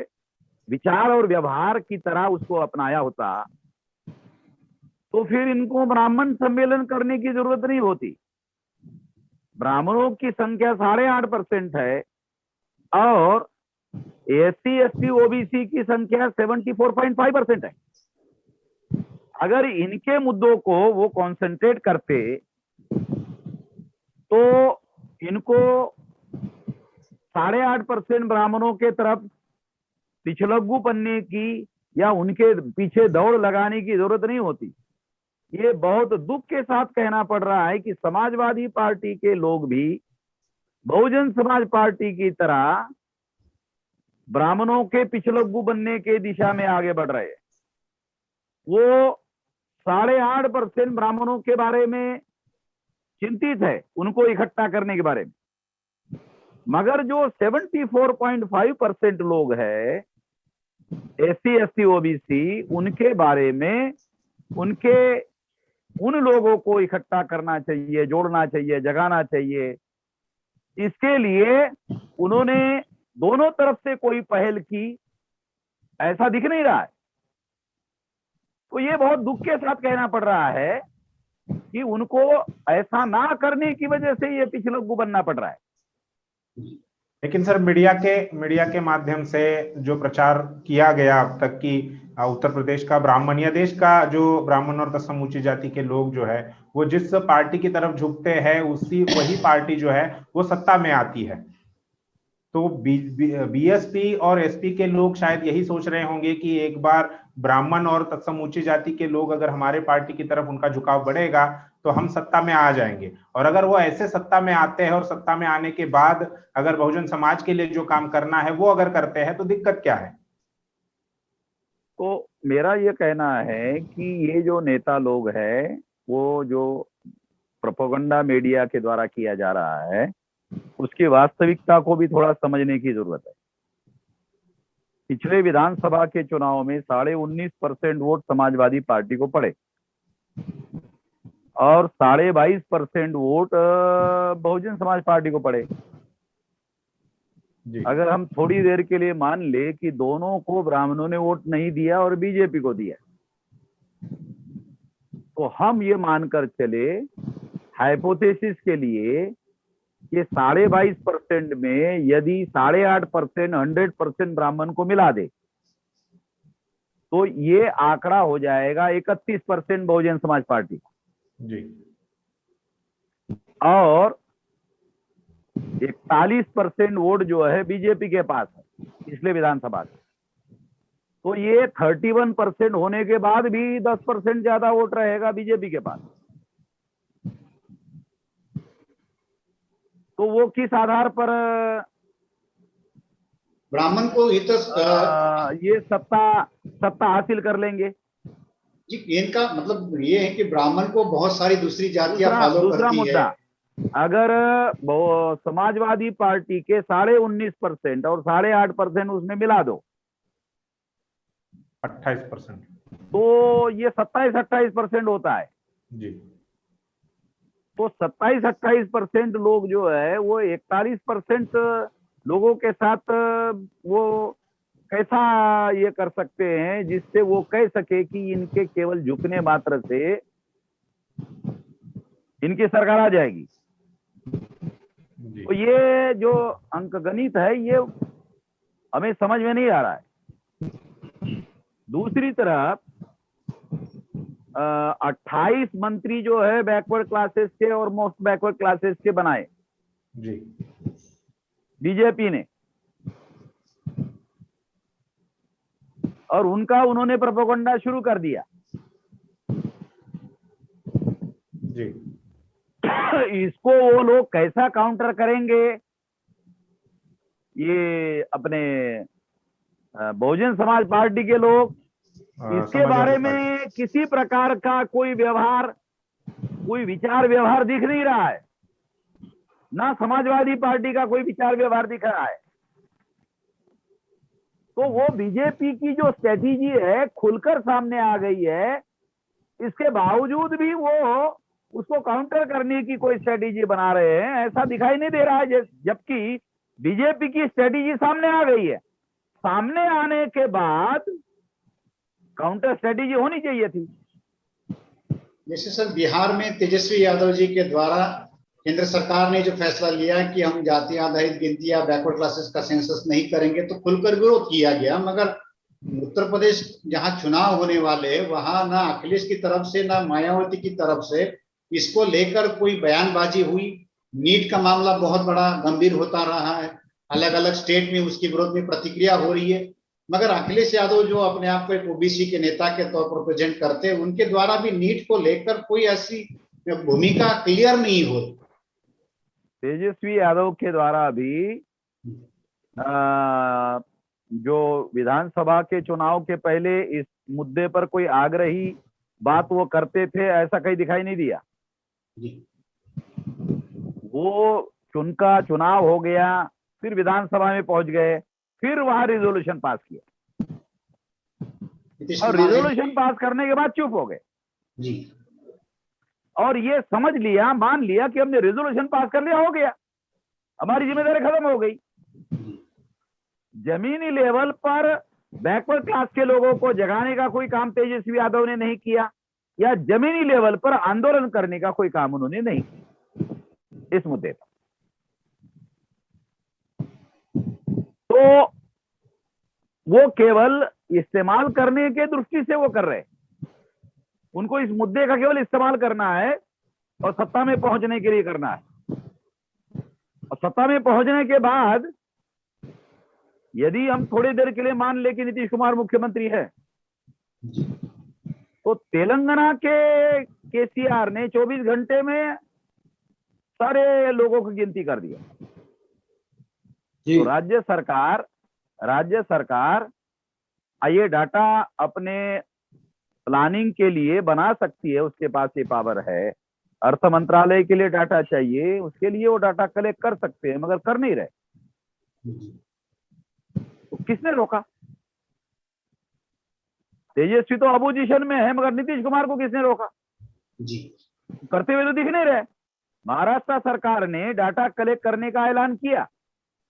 Speaker 4: विचार और व्यवहार की तरह उसको अपनाया होता, तो फिर इनको ब्राह्मण सम्मेलन करने की जरूरत नहीं होती। ब्राह्मणों की संख्या 8.5% है और एससी एसटी ओबीसी की संख्या 74.5% है। अगर इनके मुद्दों को वो कंसंट्रेट करते तो इनको 8.5% ब्राह्मणों के तरफ पिछलग्गू बनने की या उनके पीछे दौड़ लगाने की जरूरत नहीं होती। ये बहुत दुख के साथ कहना पड़ रहा है कि समाजवादी पार्टी के लोग भी बहुजन समाज पार्टी की तरह ब्राह्मणों के पिछलग्गू बनने के दिशा में आगे बढ़ रहे हैं। वो 8.5% ब्राह्मणों के बारे में चिंतित है, उनको इकट्ठा करने के बारे में। मगर जो 74.5% लोग हैं एससी एसटी ओबीसी, उनके बारे में, उन लोगों को इकट्ठा करना चाहिए, जोड़ना चाहिए, जगाना चाहिए। इसके लिए उन्होंने दोनों तरफ से कोई पहल की ऐसा दिख नहीं रहा है। तो ये बहुत दुख के साथ कहना पड़ रहा है कि उनको ऐसा ना करने की वजह से ये पिछलग्गू बनना पड़ रहा है।
Speaker 1: लेकिन सर मीडिया के माध्यम से जो प्रचार किया गया अब तक कि उत्तर प्रदेश का ब्राह्मण या देश का जो ब्राह्मण और तत्सम ऊंची जाति के लोग जो है वो जिस पार्टी की तरफ झुकते हैं वही पार्टी जो है वो सत्ता में आती है। तो बीएसपी और एसपी के लोग शायद यही सोच रहे होंगे कि एक बार ब्राह्मण और तत्सम ऊंची जाति के लोग अगर हमारे पार्टी की तरफ उनका झुकाव बढ़ेगा तो हम सत्ता में आ जाएंगे। और अगर वो ऐसे सत्ता में आते हैं और सत्ता में आने के बाद अगर बहुजन समाज के लिए जो काम करना है वो अगर करते हैं तो दिक्कत क्या है?
Speaker 4: तो मेरा ये कहना है कि ये जो नेता लोग हैं वो जो प्रोपेगेंडा मीडिया के द्वारा किया जा रहा है उसकी वास्तविकता को भी थोड़ा समझने की जरूरत है। पिछले विधानसभा के चुनाव में 19.5% वोट समाजवादी पार्टी को पड़े और 22.5% वोट बहुजन समाज पार्टी को पड़े। अगर हम थोड़ी देर के लिए मान ले कि दोनों को ब्राह्मणों ने वोट नहीं दिया और बीजेपी को दिया, तो हम ये मानकर चले हाइपोथेसिस के लिए कि 22.5% में यदि 8.5% 100% ब्राह्मण को मिला दे तो ये आंकड़ा हो जाएगा 31% बहुजन समाज पार्टी
Speaker 1: जी
Speaker 4: और 41% वोट जो है बीजेपी के पास है पिछले विधानसभा से। तो ये 31% होने के बाद भी 10% ज्यादा वोट रहेगा बीजेपी के पास। तो वो किस आधार पर
Speaker 3: ब्राह्मण को
Speaker 4: ये सत्ता हासिल कर लेंगे?
Speaker 3: जी, इनका मतलब ये है कि ब्राह्मण को बहुत सारी दूसरी जातियां फॉलो करती
Speaker 4: मुद्दा,
Speaker 3: है।
Speaker 4: अगर समाजवादी पार्टी के 19.5% और 8.5% उसमें मिला दो
Speaker 1: 28%,
Speaker 4: तो ये 27-28% होता है
Speaker 1: जी।
Speaker 4: तो 27-28% लोग जो है वो 41% लोगों के साथ वो कैसा ये कर सकते हैं जिससे वो कह सके कि इनके केवल झुकने मात्र से इनकी सरकार आ जाएगी। तो ये जो अंकगणित है ये हमें समझ में नहीं आ रहा है। दूसरी तरफ 28 मंत्री जो है बैकवर्ड क्लासेस के और मोस्ट बैकवर्ड क्लासेस के बनाए
Speaker 1: जी
Speaker 4: बीजेपी ने और उन्होंने प्रोपेगेंडा शुरू कर दिया
Speaker 1: जी।
Speaker 4: इसको वो लोग कैसा काउंटर करेंगे ये अपने बहुजन समाज पार्टी के लोग इसके बारे में किसी प्रकार का कोई विचार व्यवहार दिख नहीं रहा है, ना समाजवादी पार्टी का कोई विचार व्यवहार दिख रहा है। तो वो बीजेपी की जो स्ट्रेटेजी है खुलकर सामने आ गई है, इसके बावजूद भी वो उसको काउंटर करने की कोई स्ट्रेटेजी बना रहे हैं, ऐसा दिखाई नहीं दे रहा है। जबकि बीजेपी की स्ट्रेटेजी सामने आ गई है, सामने आने के बाद काउंटर स्ट्रेटेजी होनी चाहिए थी।
Speaker 3: जैसे सर बिहार में तेजस्वी यादव जी के द्वारा केंद्र सरकार ने जो फैसला लिया कि हम जाति आधारित गिनती या बैकवर्ड क्लासेस का सेंसस नहीं करेंगे तो खुलकर विरोध किया गया, मगर उत्तर प्रदेश जहां चुनाव होने वाले वहां ना अखिलेश की तरफ से ना मायावती की तरफ से इसको लेकर कोई बयानबाजी हुई। नीट का मामला बहुत बड़ा गंभीर होता रहा है, अलग अलग स्टेट में उसके विरोध में प्रतिक्रिया हो रही है, मगर अखिलेश यादव जो अपने आप को एक ओबीसी के नेता के तौर पर प्रेजेंट करते हैं, उनके द्वारा भी नीट को लेकर कोई ऐसी भूमिका क्लियर नहीं हो।
Speaker 4: तेजस्वी यादव के द्वारा भी जो विधानसभा के चुनाव के पहले इस मुद्दे पर कोई आग्रही बात वो करते थे, ऐसा कहीं दिखाई नहीं दिया। वो उनका चुनाव हो गया, फिर विधानसभा में पहुंच गए, फिर वहां रिजोल्यूशन पास किया और रिजोल्यूशन पास करने के बाद चुप हो गए
Speaker 3: जी।
Speaker 4: और ये समझ लिया, मान लिया कि हमने रिजोल्यूशन पास कर लिया, हो गया, हमारी जिम्मेदारी खत्म हो गई। जमीनी लेवल पर बैकवर्ड क्लास के लोगों को जगाने का कोई काम तेजस्वी यादव ने नहीं किया, या जमीनी लेवल पर आंदोलन करने का कोई काम उन्होंने नहीं किया इस मुद्दे पर। तो वो केवल इस्तेमाल करने के दृष्टि से वो कर रहे हैं, उनको इस मुद्दे का केवल इस्तेमाल करना है और सत्ता में पहुंचने के लिए करना है। और सत्ता में पहुंचने के बाद यदि हम थोड़ी देर के लिए मान ले कि नीतीश कुमार मुख्यमंत्री है, तो तेलंगाना के केसीआर ने 24 घंटे में सारे लोगों की गिनती कर दिया। तो राज्य सरकार ये डाटा अपने प्लानिंग के लिए बना सकती है, उसके पास ये पावर है। अर्थ मंत्रालय के लिए डाटा चाहिए, उसके लिए वो डाटा कलेक्ट कर सकते हैं, मगर कर नहीं रहे। तो किसने रोका? तेजस्वी तो अपोजिशन में है, मगर नीतीश कुमार को किसने रोका?
Speaker 3: जी,
Speaker 4: करते हुए तो दिख नहीं रहे। महाराष्ट्र सरकार ने डाटा कलेक्ट करने का ऐलान किया,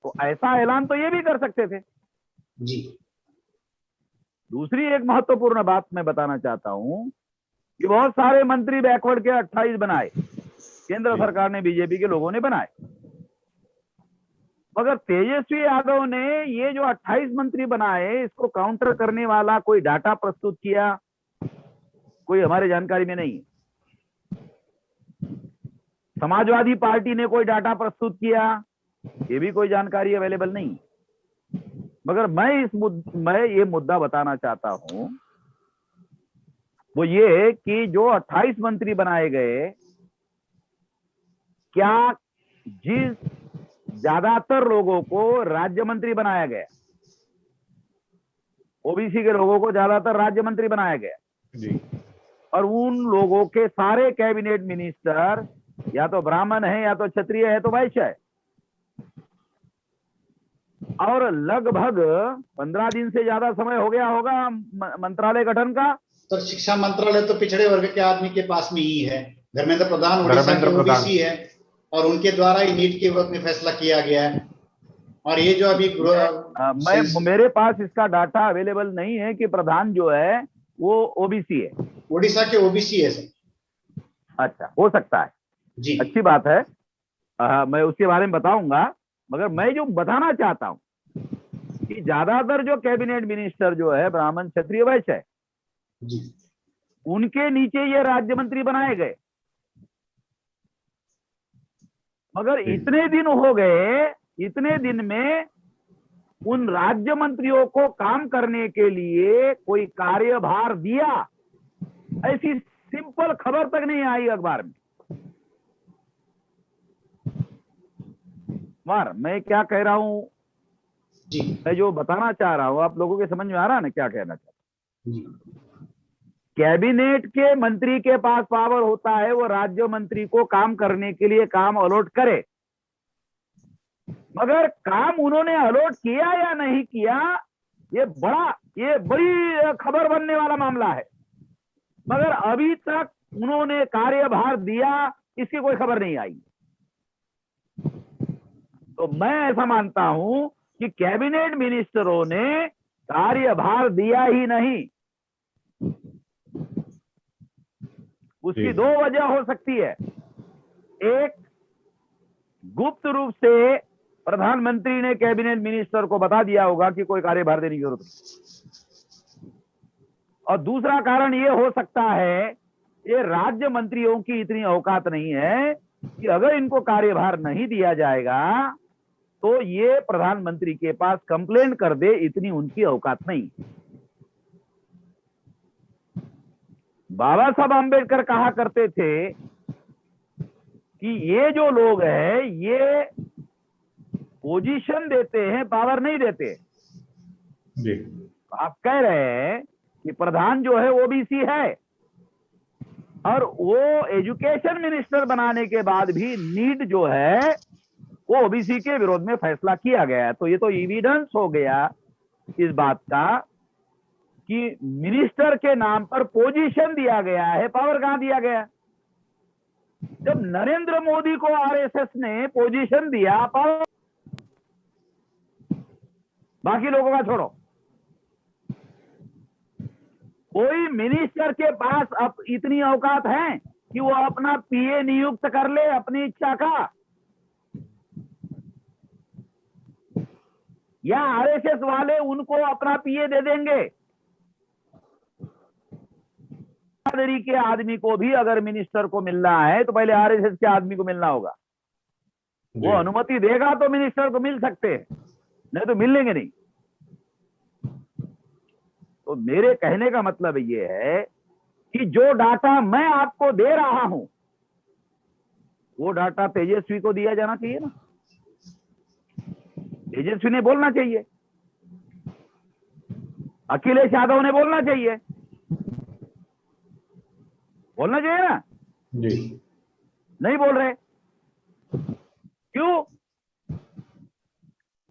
Speaker 4: तो ऐसा ऐलान तो ये भी कर सकते थे।
Speaker 3: जी।
Speaker 4: दूसरी एक महत्वपूर्ण बात मैं बताना चाहता हूं कि बहुत सारे मंत्री बैकवर्ड के 28 बनाए, केंद्र सरकार ने, बीजेपी के लोगों ने बनाए, मगर तेजस्वी यादव ने ये जो 28 मंत्री बनाए, इसको काउंटर करने वाला कोई डाटा प्रस्तुत किया, कोई हमारे जानकारी में नहीं। समाजवादी पार्टी ने कोई डाटा प्रस्तुत किया, ये भी कोई जानकारी अवेलेबल नहीं। मगर मैं ये मुद्दा बताना चाहता हूं, वो ये कि जो 28 मंत्री बनाए गए, क्या जिस ज्यादातर लोगों को राज्य मंत्री बनाया गया, ओबीसी के लोगों को ज्यादातर राज्य मंत्री बनाया गया
Speaker 1: जी,
Speaker 4: और उन लोगों के सारे कैबिनेट मिनिस्टर या तो ब्राह्मण है, या तो क्षत्रिय है, तो वैश्य है। और लगभग 15 दिन से ज्यादा समय हो गया होगा मंत्रालय गठन का।
Speaker 3: तो शिक्षा मंत्रालय तो पिछड़े वर्ग के आदमी के पास में ही है। धर्मेंद्र प्रधान उड़ीसा के ओबीसी है और उनके द्वारा ही नीट के विरोध में फैसला किया गया है। और ये जो अभी
Speaker 4: मेरे पास इसका डाटा अवेलेबल नहीं है कि प्रधान जो है वो ओबीसी है।
Speaker 3: उड़ीसा के ओबीसी है सर।
Speaker 4: अच्छा, हो सकता है
Speaker 3: जी,
Speaker 4: अच्छी बात है। मैं उसके बारे में बताऊंगा, मगर मैं जो बताना चाहता हूं कि ज्यादातर जो कैबिनेट मिनिस्टर जो है ब्राह्मण, क्षत्रिय, वैश्य है,
Speaker 3: जी,
Speaker 4: उनके नीचे ये राज्य मंत्री बनाए गए। मगर इतने दिन हो गए, इतने दिन में उन राज्य मंत्रियों को काम करने के लिए कोई कार्यभार दिया, ऐसी सिंपल खबर तक नहीं आई अखबार में। मैं क्या कह रहा हूं,
Speaker 3: जी,
Speaker 4: मैं जो बताना चाह रहा हूं, आप लोगों के समझ में आ रहा है ना क्या कहना चाहता हूं?
Speaker 3: जी,
Speaker 4: कैबिनेट के मंत्री के पास पावर होता है, वो राज्य मंत्री को काम करने के लिए काम अलॉट करे, मगर काम उन्होंने अलॉट किया या नहीं किया, ये बड़ी खबर बनने वाला मामला है। मगर अभी तक उन्होंने कार्यभार दिया, इसकी कोई खबर नहीं आई। तो मैं ऐसा मानता हूं कि कैबिनेट मिनिस्टरों ने कार्यभार दिया ही नहीं। उसकी दो वजह हो सकती है। एक, गुप्त रूप से प्रधानमंत्री ने कैबिनेट मिनिस्टर को बता दिया होगा कि कोई कार्यभार देने की जरूरत नहीं। और दूसरा कारण यह हो सकता है, ये राज्य मंत्रियों की इतनी औकात नहीं है कि अगर इनको कार्यभार नहीं दिया जाएगा तो ये प्रधानमंत्री के पास कंप्लेंट कर दे, इतनी उनकी औकात नहीं। बाबा साहब आंबेडकर कहा करते थे कि ये जो लोग हैं, ये पोजीशन देते हैं, पावर नहीं देते।
Speaker 1: जी,
Speaker 4: आप कह रहे हैं कि प्रधान जो है ओबीसी है, और वो एजुकेशन मिनिस्टर बनाने के बाद भी नीट जो है वो ओबीसी के विरोध में फैसला किया गया है। तो ये तो एविडेंस हो गया इस बात का कि मिनिस्टर के नाम पर पोजीशन दिया गया है, पावर कहां दिया गया? जब नरेंद्र मोदी को आरएसएस ने पोजीशन दिया, पावर बाकी लोगों का छोड़ो, कोई मिनिस्टर के पास अब इतनी औकात है कि वो अपना पीए नियुक्त कर ले अपनी इच्छा का, या आरएसएस वाले उनको अपना पीए दे देंगे? बिरादरी के आदमी को भी अगर मिनिस्टर को मिलना है तो पहले आरएसएस के आदमी को मिलना होगा। वो अनुमति देगा तो मिनिस्टर को मिल सकते हैं, नहीं तो मिलेंगे नहीं। तो मेरे कहने का मतलब ये है कि जो डाटा मैं आपको दे रहा हूं वो डाटा तेजस्वी को दिया जाना चाहिए ना, तेजस्वी ने बोलना चाहिए, अखिलेश यादव ने बोलना चाहिए, बोलना चाहिए ना
Speaker 1: जी।
Speaker 4: नहीं बोल रहे, क्यों?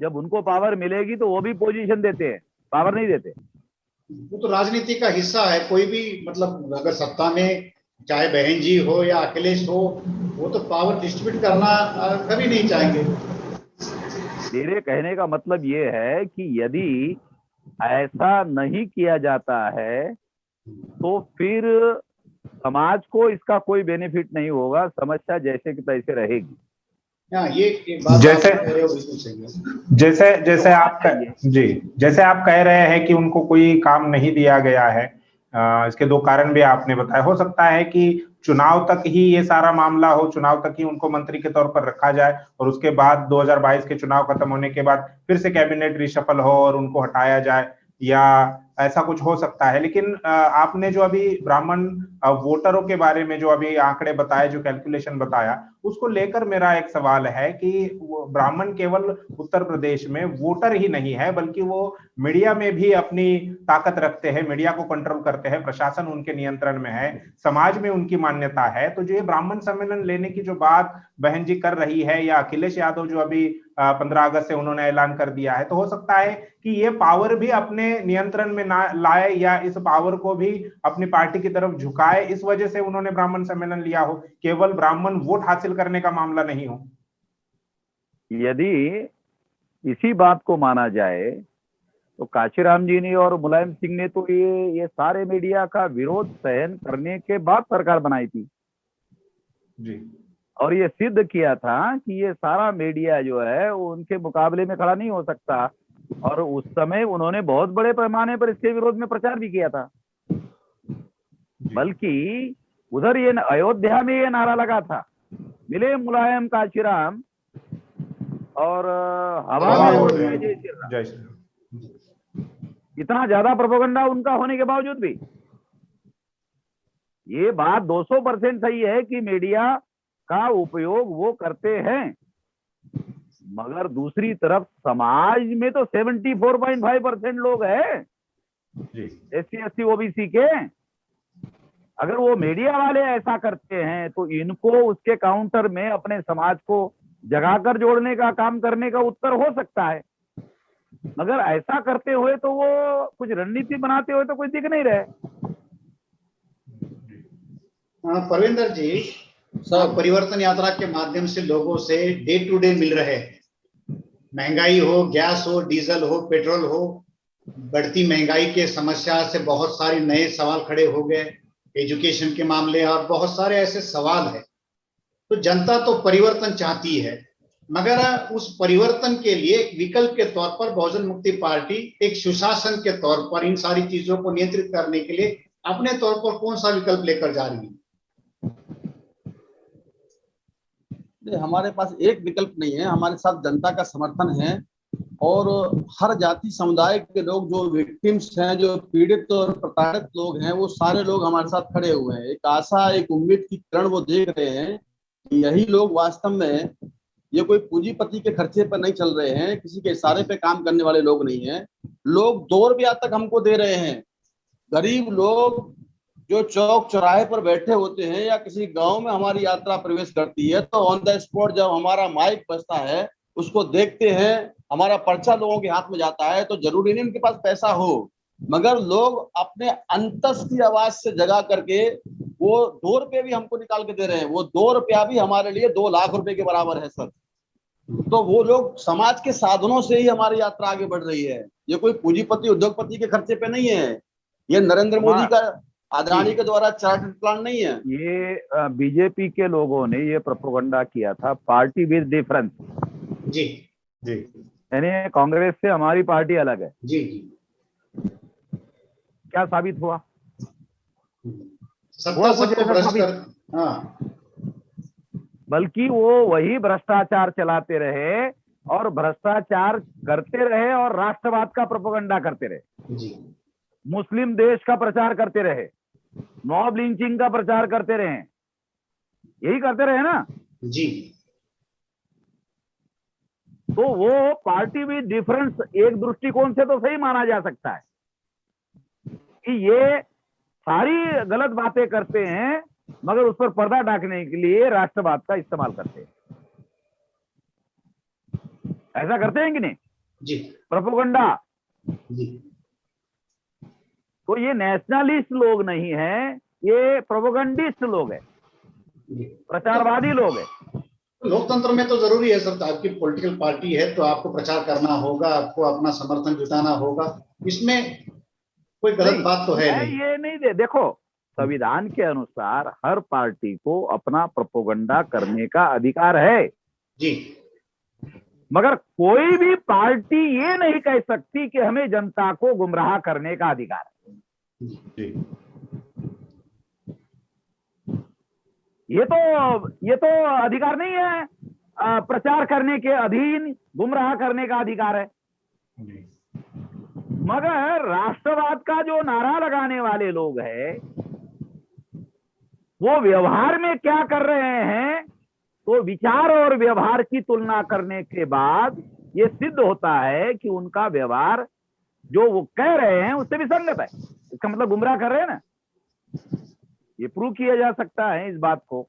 Speaker 4: जब उनको पावर मिलेगी तो वो भी पोजीशन देते हैं, पावर नहीं देते।
Speaker 3: वो तो राजनीति का हिस्सा है। कोई भी मतलब अगर सत्ता में चाहे बहन जी हो या अखिलेश हो, वो तो पावर डिस्ट्रीब्यूट करना कभी नहीं चाहेंगे।
Speaker 4: मेरे कहने का मतलब ये है कि यदि ऐसा नहीं किया जाता है तो फिर समाज को इसका कोई बेनिफिट नहीं होगा, समस्या जैसे कि तैसे रहेगी।
Speaker 3: ये बात
Speaker 1: जैसे जैसे जैसे आप जी जैसे आप कह रहे हैं कि उनको कोई काम नहीं दिया गया है, इसके दो कारण भी आपने बताया। हो सकता है कि चुनाव तक ही ये सारा मामला हो, चुनाव तक ही उनको मंत्री के तौर पर रखा जाए और उसके बाद 2022 के चुनाव खत्म होने के बाद फिर से कैबिनेट रिशफल हो और उनको हटाया जाए, या ऐसा कुछ हो सकता है। लेकिन आपने जो अभी ब्राह्मण वोटरों के बारे में जो अभी आंकड़े बताए, जो कैलकुलेशन बताया, उसको लेकर मेरा एक सवाल है कि ब्राह्मण केवल उत्तर प्रदेश में वोटर ही नहीं है, बल्कि वो मीडिया में भी अपनी ताकत रखते हैं, मीडिया को कंट्रोल करते हैं, प्रशासन उनके नियंत्रण में है, समाज में उनकी मान्यता है। तो जो ये ब्राह्मण सम्मेलन लेने की जो बात बहन जी कर रही है, या अखिलेश यादव जो अभी 15 अगस्त से उन्होंने ऐलान कर दिया है, तो हो सकता है कि ये पावर भी अपने नियंत्रण में ना लाए या इस पावर को भी अपनी पार्टी की तरफ झुकाए, इस वजह से उन्होंने ब्राह्मण सम्मेलन लिया हो, केवल ब्राह्मण वोट हासिल करने का मामला नहीं हो।
Speaker 4: यदि इसी बात को माना जाए तो काशीराम जी ने और मुलायम सिंह ने तो ये सारे मीडिया का विरोध सहन करने के बाद सरकार बनाई थी
Speaker 1: जी,
Speaker 4: और ये सिद्ध किया था कि ये सारा मीडिया जो है वो उनके मुकाबले में खड़ा नहीं हो सकता। और उस समय उन्होंने बहुत बड़े पैमाने पर इसके विरोध में प्रचार भी किया था, बल्कि उधर ये अयोध्या में ये नारा लगा था, मिले मुलायम काशीराम और हवा में उड़ गए जय श्री राम।
Speaker 1: जय श्री राम।
Speaker 4: इतना ज्यादा प्रोपेगेंडा उनका होने के बावजूद भी ये बात 200% सही है कि मीडिया का उपयोग वो करते हैं, मगर दूसरी तरफ समाज में तो 74.5% लोग हैं SC ST OBC के। अगर वो मीडिया वाले ऐसा करते हैं तो इनको उसके काउंटर में अपने समाज को जगाकर जोड़ने का काम करने का उत्तर हो सकता है, मगर ऐसा करते हुए तो वो कुछ रणनीति बनाते हुए तो कुछ दिख नहीं रहे।
Speaker 3: परविंदर जी, परिवर्तन यात्रा के माध्यम से लोगों से डे टू डे मिल रहे हैं, महंगाई हो, गैस हो, डीजल हो, पेट्रोल हो, बढ़ती महंगाई के समस्या से बहुत सारे नए सवाल खड़े हो गए, एजुकेशन के मामले और बहुत सारे ऐसे सवाल है। तो जनता तो परिवर्तन चाहती है, मगर उस परिवर्तन के लिए एक विकल्प के तौर पर बहुजन मुक्ति पार्टी एक सुशासन के तौर पर इन सारी चीजों को नियंत्रित करने के लिए अपने तौर पर कौन सा विकल्प लेकर जा रही है?
Speaker 2: हमारे पास एक विकल्प नहीं है, हमारे साथ जनता का समर्थन है और हर जाति समुदाय के लोग जो विक्टिम्स हैं, जो पीड़ित और प्रताड़ित लोग हैं, वो सारे लोग हमारे साथ खड़े हुए हैं। एक आशा, एक उम्मीद की किरण वो देख रहे हैं कि यही लोग वास्तव में, ये कोई पूंजीपति के खर्चे पर नहीं चल रहे हैं, किसी के इशारे पे काम करने वाले लोग नहीं हैं। लोग 2 रुपया तक हमको दे रहे हैं। गरीब लोग जो चौक चौराहे पर बैठे होते हैं या किसी गांव में हमारी यात्रा प्रवेश करती है तो ऑन द स्पॉट जब हमारा माइक बजता है उसको देखते हैं, हमारा पर्चा लोगों के हाथ में जाता है, तो जरूरी नहीं उनके पास पैसा हो, मगर लोग अपने अंतस की आवाज से जगा करके वो 2 रुपये भी हमको निकाल के दे रहे हैं। वो 2 रुपया भी हमारे लिए 2 लाख रुपए के बराबर है सर। तो वो लोग समाज के साधनों से ही हमारी यात्रा आगे बढ़ रही है। ये कोई पूंजीपति उद्योगपति के खर्चे पे नहीं है। ये नरेंद्र मोदी का, अदानी के द्वारा चार्टर्ड प्लान नहीं है।
Speaker 4: ये बीजेपी के लोगों ने ये प्रोपेगेंडा किया था, पार्टी विद डिफरेंस।
Speaker 3: जी जी,
Speaker 4: यानी कांग्रेस से हमारी पार्टी अलग है।
Speaker 3: जी जी,
Speaker 4: क्या साबित हुआ?
Speaker 3: सत्ता सबको भ्रष्ट कर, हाँ,
Speaker 4: बल्कि वो वही भ्रष्टाचार चलाते रहे और भ्रष्टाचार करते रहे और राष्ट्रवाद का प्रोपेगेंडा करते रहे
Speaker 3: जी,
Speaker 4: मुस्लिम देश का प्रचार करते रहे, मॉब लिंचिंग का प्रचार करते रहे, यही करते रहे ना
Speaker 3: जी।
Speaker 4: तो वो पार्टी विद डिफरेंस एक दृष्टिकोण से तो सही माना जा सकता है कि ये सारी गलत बातें करते हैं मगर उस पर पर्दा ढकने के लिए राष्ट्रवाद का इस्तेमाल करते हैं। ऐसा करते हैं कि नहीं
Speaker 3: जी,
Speaker 4: प्रोपेगेंडा?
Speaker 3: जी,
Speaker 4: तो ये नेशनलिस्ट लोग नहीं है, ये प्रोपेगेंडिस्ट लोग हैं, प्रचारवादी लोग हैं।
Speaker 3: लोकतंत्र में तो जरूरी है सर, आपकी पॉलिटिकल पार्टी है तो आपको प्रचार करना होगा, आपको अपना समर्थन जुटाना होगा, इसमें कोई गलत बात तो है नहीं।
Speaker 4: ये नहीं देखो, संविधान के अनुसार हर पार्टी को अपना प्रोपेगेंडा करने का अधिकार है
Speaker 3: जी,
Speaker 4: मगर कोई भी पार्टी ये नहीं कह सकती कि हमें जनता को गुमराह करने का अधिकार है।
Speaker 3: जी,
Speaker 4: ये तो अधिकार नहीं है, प्रचार करने के अधीन गुमराह करने का अधिकार है। मगर राष्ट्रवाद का जो नारा लगाने वाले लोग हैं वो व्यवहार में क्या कर रहे हैं, तो विचार और व्यवहार की तुलना करने के बाद ये सिद्ध होता है कि उनका व्यवहार जो वो कह रहे हैं उससे विसंगत है। इसका मतलब गुमराह कर रहे हैं ना, ये प्रूव किया जा सकता है इस बात को।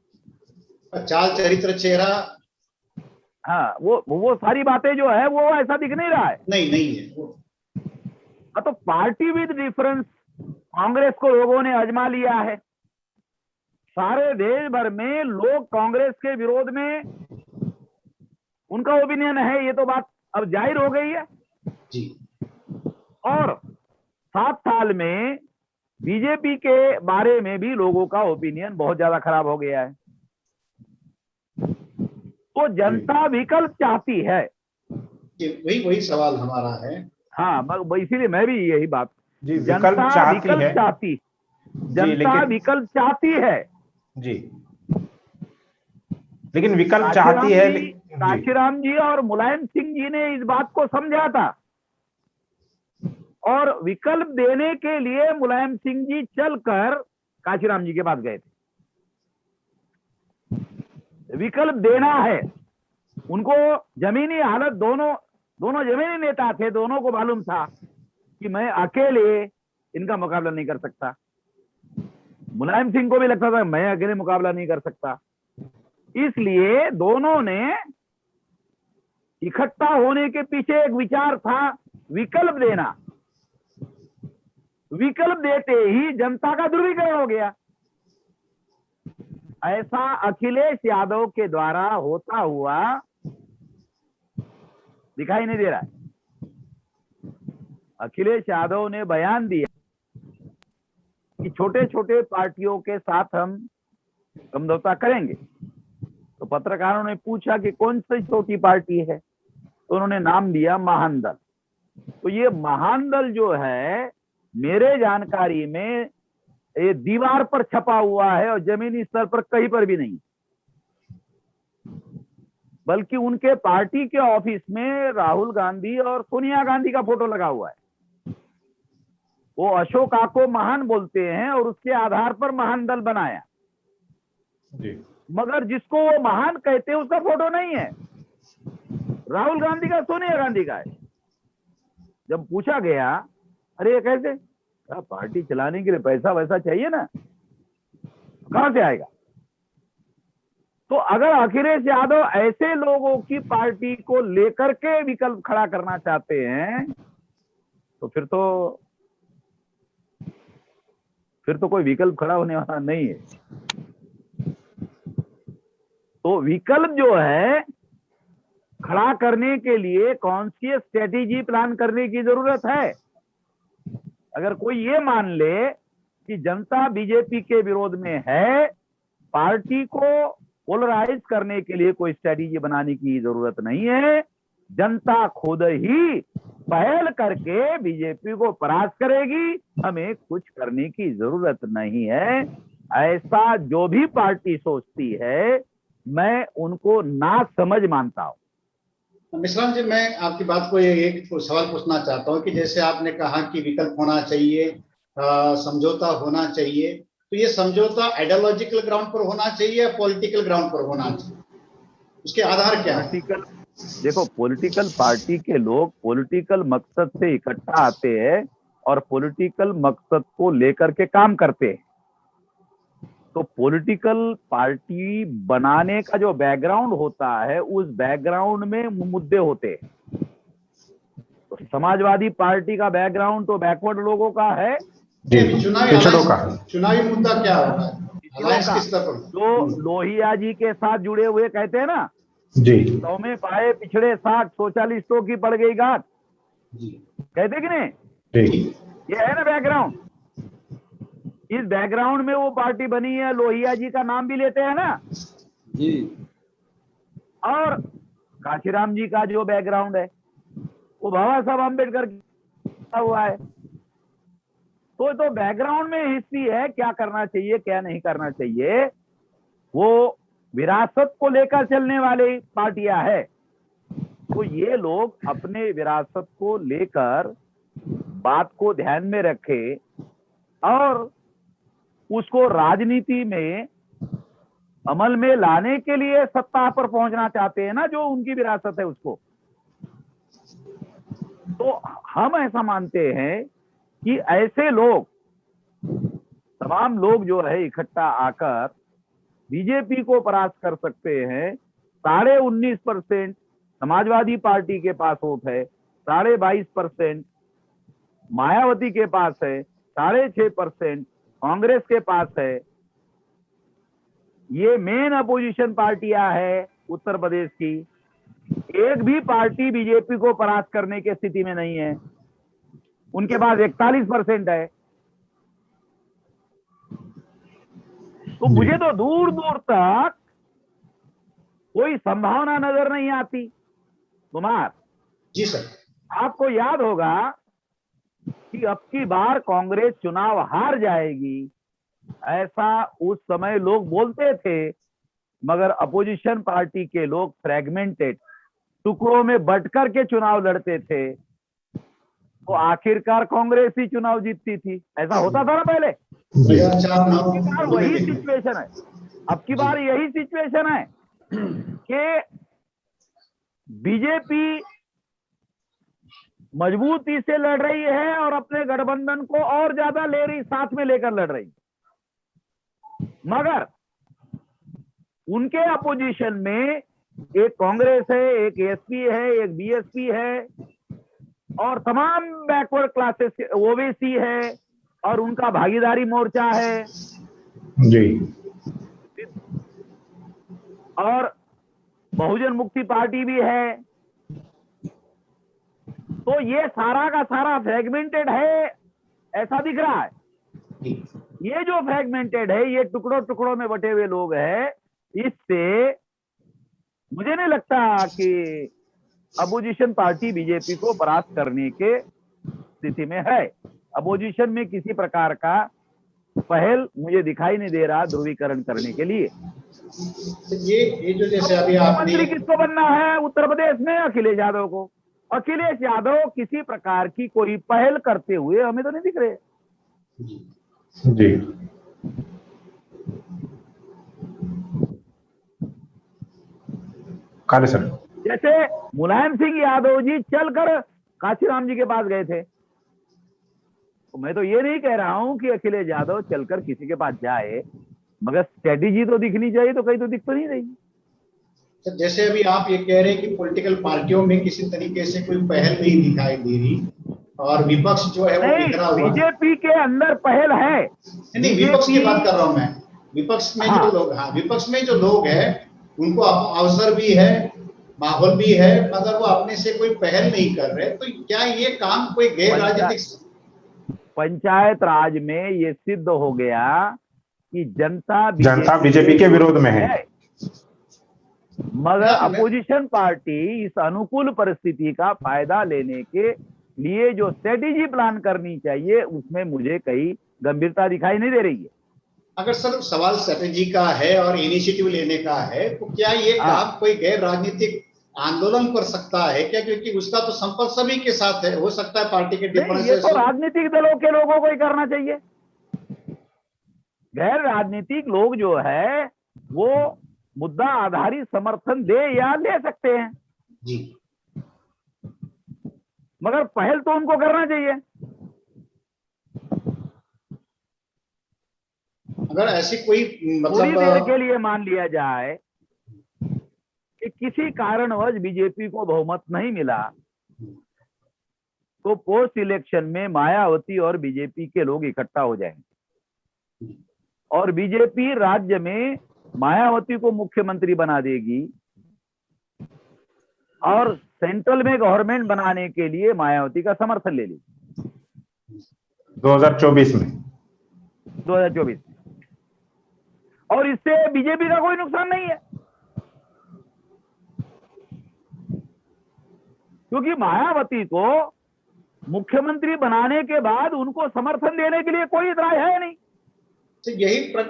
Speaker 3: चाल, चरित्र, चेहरा,
Speaker 4: हाँ, वो सारी बातें जो है वो ऐसा दिख नहीं रहा है।
Speaker 3: नहीं है।
Speaker 4: तो पार्टी विद डिफरेंस कांग्रेस को लोगों ने आजमा लिया है। सारे देश भर में लोग कांग्रेस के विरोध में उनका ओपिनियन है, ये तो बात अब जाहिर हो गई है
Speaker 3: जी।
Speaker 4: और 7 साल में बीजेपी के बारे में भी लोगों का ओपिनियन बहुत ज्यादा खराब हो गया है। तो जनता विकल्प चाहती है,
Speaker 3: वही सवाल हमारा है।
Speaker 4: हाँ, इसीलिए मैं भी यही बात,
Speaker 1: जनता
Speaker 4: विकल्प चाहती, जनता विकल्प चाहती है
Speaker 1: जी, लेकिन विकल्प चाहती है।
Speaker 4: काशीराम जी और मुलायम सिंह जी ने इस बात को समझा था और विकल्प देने के लिए मुलायम सिंह जी चलकर काशीराम जी के पास गए थे। विकल्प देना है उनको, जमीनी हालत, दोनों जमीनी नेता थे, दोनों को मालूम था कि मैं अकेले इनका मुकाबला नहीं कर सकता। मुलायम सिंह को भी लगता था मैं अकेले मुकाबला नहीं कर सकता, इसलिए दोनों ने इकट्ठा होने के पीछे एक विचार था विकल्प देना। विकल्प देते ही जनता का ध्रुवीकरण हो गया। ऐसा अखिलेश यादव के द्वारा होता हुआ दिखाई नहीं दे रहा है। अखिलेश यादव ने बयान दिया कि छोटे छोटे पार्टियों के साथ हम समझौता करेंगे। तो पत्रकारों ने पूछा कि कौन सी छोटी पार्टी है, तो उन्होंने नाम दिया महान-दल। तो ये महान-दल जो है मेरे जानकारी में ये दीवार पर छपा हुआ है और जमीनी स्तर पर कहीं पर भी नहीं, बल्कि उनके पार्टी के ऑफिस में राहुल गांधी और सोनिया गांधी का फोटो लगा हुआ है। वो अशोका को महान बोलते हैं और उसके आधार पर महान दल बनाया
Speaker 1: जी।
Speaker 4: मगर जिसको वो महान कहते हैं उसका फोटो नहीं है, राहुल गांधी का, सोनिया गांधी का है। जब पूछा गया अरे ये कैसे, पार्टी चलाने के लिए पैसा वैसा चाहिए ना, कहां से आएगा? तो अगर अखिलेश यादव ऐसे लोगों की पार्टी को लेकर के विकल्प खड़ा करना चाहते हैं तो फिर तो कोई विकल्प खड़ा होने वाला नहीं है। तो विकल्प जो है खड़ा करने के लिए कौन सी स्ट्रेटेजी प्लान करने की जरूरत है अगर कोई ये मान ले कि जनता बीजेपी के विरोध में है, पार्टी को पोलराइज करने के लिए कोई स्ट्रेटेजी बनाने की जरूरत नहीं है, जनता खुद ही पहल करके बीजेपी को परास्त करेगी, हमें कुछ करने की जरूरत नहीं है। ऐसा जो भी पार्टी सोचती है मैं उनको ना समझ मानता हूं।
Speaker 3: मिश्राम जी, मैं आपकी बात को एक सवाल पूछना चाहता हूं कि जैसे आपने कहा कि विकल्प होना चाहिए, समझौता होना चाहिए, तो ये समझौता आइडियोलॉजिकल ग्राउंड पर होना चाहिए या पॉलिटिकल ग्राउंड पर होना चाहिए? उसके आधार क्या है?
Speaker 4: देखो, पॉलिटिकल पार्टी के लोग पॉलिटिकल मकसद से इकट्ठा आते हैं और पॉलिटिकल मकसद को लेकर के काम करते हैं। तो पॉलिटिकल पार्टी बनाने का जो बैकग्राउंड होता है, उस बैकग्राउंड में मुद्दे होते हैं। तो समाजवादी पार्टी का बैकग्राउंड तो बैकवर्ड लोगों का है।
Speaker 3: चुनावी मुद्दा क्या होता है?
Speaker 4: जो लोहिया जी के साथ जुड़े हुए कहते हैं ना
Speaker 1: जी,
Speaker 4: 100 में पाए पिछड़े 60, सोशलिस्टों की पड़ गई गात, कहते कि नहीं? ये है ना बैकग्राउंड। इस बैकग्राउंड में वो पार्टी बनी है, लोहिया जी का नाम भी लेते हैं ना
Speaker 2: जी।
Speaker 4: और काशीराम जी का जो बैकग्राउंड है वो बाबा साहब अम्बेडकर का हुआ है। तो बैकग्राउंड में हिस्ट्री है, क्या करना चाहिए क्या नहीं करना चाहिए, वो विरासत को लेकर चलने वाली पार्टियां है। तो ये लोग अपने विरासत को लेकर बात को ध्यान में रखे और उसको राजनीति में अमल में लाने के लिए सत्ता पर पहुंचना चाहते हैं ना, जो उनकी विरासत है उसको। तो हम ऐसा मानते हैं कि ऐसे लोग, तमाम लोग जो है इकट्ठा आकर बीजेपी को परास्त कर सकते हैं। 19.5% समाजवादी पार्टी के पास वोट है, 22.5% मायावती के पास है, 6.5% कांग्रेस के पास है। ये मेन अपोजिशन पार्टियां है उत्तर प्रदेश की। एक भी पार्टी बीजेपी को परास्त करने की स्थिति में नहीं है, उनके पास 41% है। तो मुझे तो दूर दूर तक कोई संभावना नजर नहीं आती। कुमार
Speaker 3: जी सर,
Speaker 4: आपको याद होगा कि अब की बार कांग्रेस चुनाव हार जाएगी, ऐसा उस समय लोग बोलते थे, मगर अपोजिशन पार्टी के लोग फ्रैगमेंटेड टुकड़ों में बंटकर के चुनाव लड़ते थे, तो आखिरकार कांग्रेस ही चुनाव जीतती थी। ऐसा होता था ना पहले। वही सिचुएशन है, अब की बार यही सिचुएशन है कि बीजेपी मजबूती से लड़ रही है और अपने गठबंधन को और ज्यादा ले रही, साथ में लेकर लड़ रही, मगर उनके अपोजिशन में एक कांग्रेस है, एक एसपी है, एक बीएसपी है और तमाम बैकवर्ड क्लासेस ओबीसी है और उनका भागीदारी मोर्चा है
Speaker 1: जी,
Speaker 4: और बहुजन मुक्ति पार्टी भी है। तो ये सारा का सारा फ्रैगमेंटेड है, ऐसा दिख रहा है। ये जो फ्रैगमेंटेड है, ये टुकड़ों टुकड़ों में बटे हुए लोग हैं। इससे मुझे नहीं लगता कि अपोजिशन पार्टी बीजेपी को परास्त करने के स्थिति में है। अपोजिशन में किसी प्रकार का पहल मुझे दिखाई नहीं दे रहा ध्रुवीकरण करने के लिए।
Speaker 3: ये जो जैसे अभी आपने
Speaker 4: मंत्री किसको बनना है उत्तर प्रदेश में? अखिलेश यादव को। अखिलेश यादव किसी प्रकार की कोई पहल करते हुए हमें तो नहीं दिख रहे।
Speaker 1: जी, काले सर,
Speaker 4: जैसे मुलायम सिंह यादव जी चलकर काशीराम जी के पास गए थे, तो मैं तो ये नहीं कह रहा हूं कि अखिलेश यादव चलकर किसी के पास जाए, मगर स्ट्रेटेजी तो दिखनी चाहिए। तो कहीं तो दिख तो नहीं रही।
Speaker 3: सर, जैसे अभी आप ये कह रहे हैं कि पॉलिटिकल पार्टियों में किसी तरीके से कोई पहल नहीं दिखाई दे रही और विपक्ष जो है वो बिखरा हुआ।
Speaker 4: बीजेपी के अंदर पहल है।
Speaker 3: नहीं, विपक्ष की बात कर रहा हूं मैं। विपक्ष में जो लोग, हाँ, विपक्ष में जो लोग हैं उनको अवसर भी है, माहौल भी है, मगर वो अपने से कोई पहल नहीं कर रहे। तो क्या ये काम कोई गैर राजनीतिक
Speaker 4: पंचायत राज में ये सिद्ध हो गया कि जनता
Speaker 1: बीजेपी के विरोध में है।
Speaker 4: मगर अपोजिशन पार्टी इस अनुकूल परिस्थिति का फायदा लेने के लिए जो स्ट्रेटेजी प्लान करनी चाहिए उसमें मुझे कहीं गंभीरता दिखाई नहीं दे रही है।
Speaker 3: अगर सर सवाल स्ट्रेटेजी का है और इनिशिएटिव लेने का है तो क्या ये काम कोई गैर राजनीतिक आंदोलन कर सकता है क्या? क्योंकि उसका तो संपर्क सभी के साथ है, हो सकता है पार्टी के डिफरेंसेस।
Speaker 4: ये तो राजनीतिक दलों के लोगों को ही करना चाहिए। गैर राजनीतिक लोग जो है वो मुद्दा आधारित समर्थन दे या ले सकते हैं
Speaker 3: जी,
Speaker 4: मगर पहल तो उनको करना चाहिए।
Speaker 3: अगर ऐसी कोई
Speaker 4: थोड़ी देर के लिए मान लिया जाए कि किसी कारणवश बीजेपी को बहुमत नहीं मिला तो पोस्ट इलेक्शन में मायावती और बीजेपी के लोग इकट्ठा हो जाएंगे और बीजेपी राज्य में मायावती को मुख्यमंत्री बना देगी और सेंट्रल में गवर्नमेंट बनाने के लिए मायावती का समर्थन ले लेगी
Speaker 1: 2024 में।
Speaker 4: और इससे बीजेपी का कोई नुकसान नहीं है क्योंकि मायावती को मुख्यमंत्री बनाने के बाद उनको समर्थन देने के लिए कोई इतराज है नहीं।
Speaker 3: तो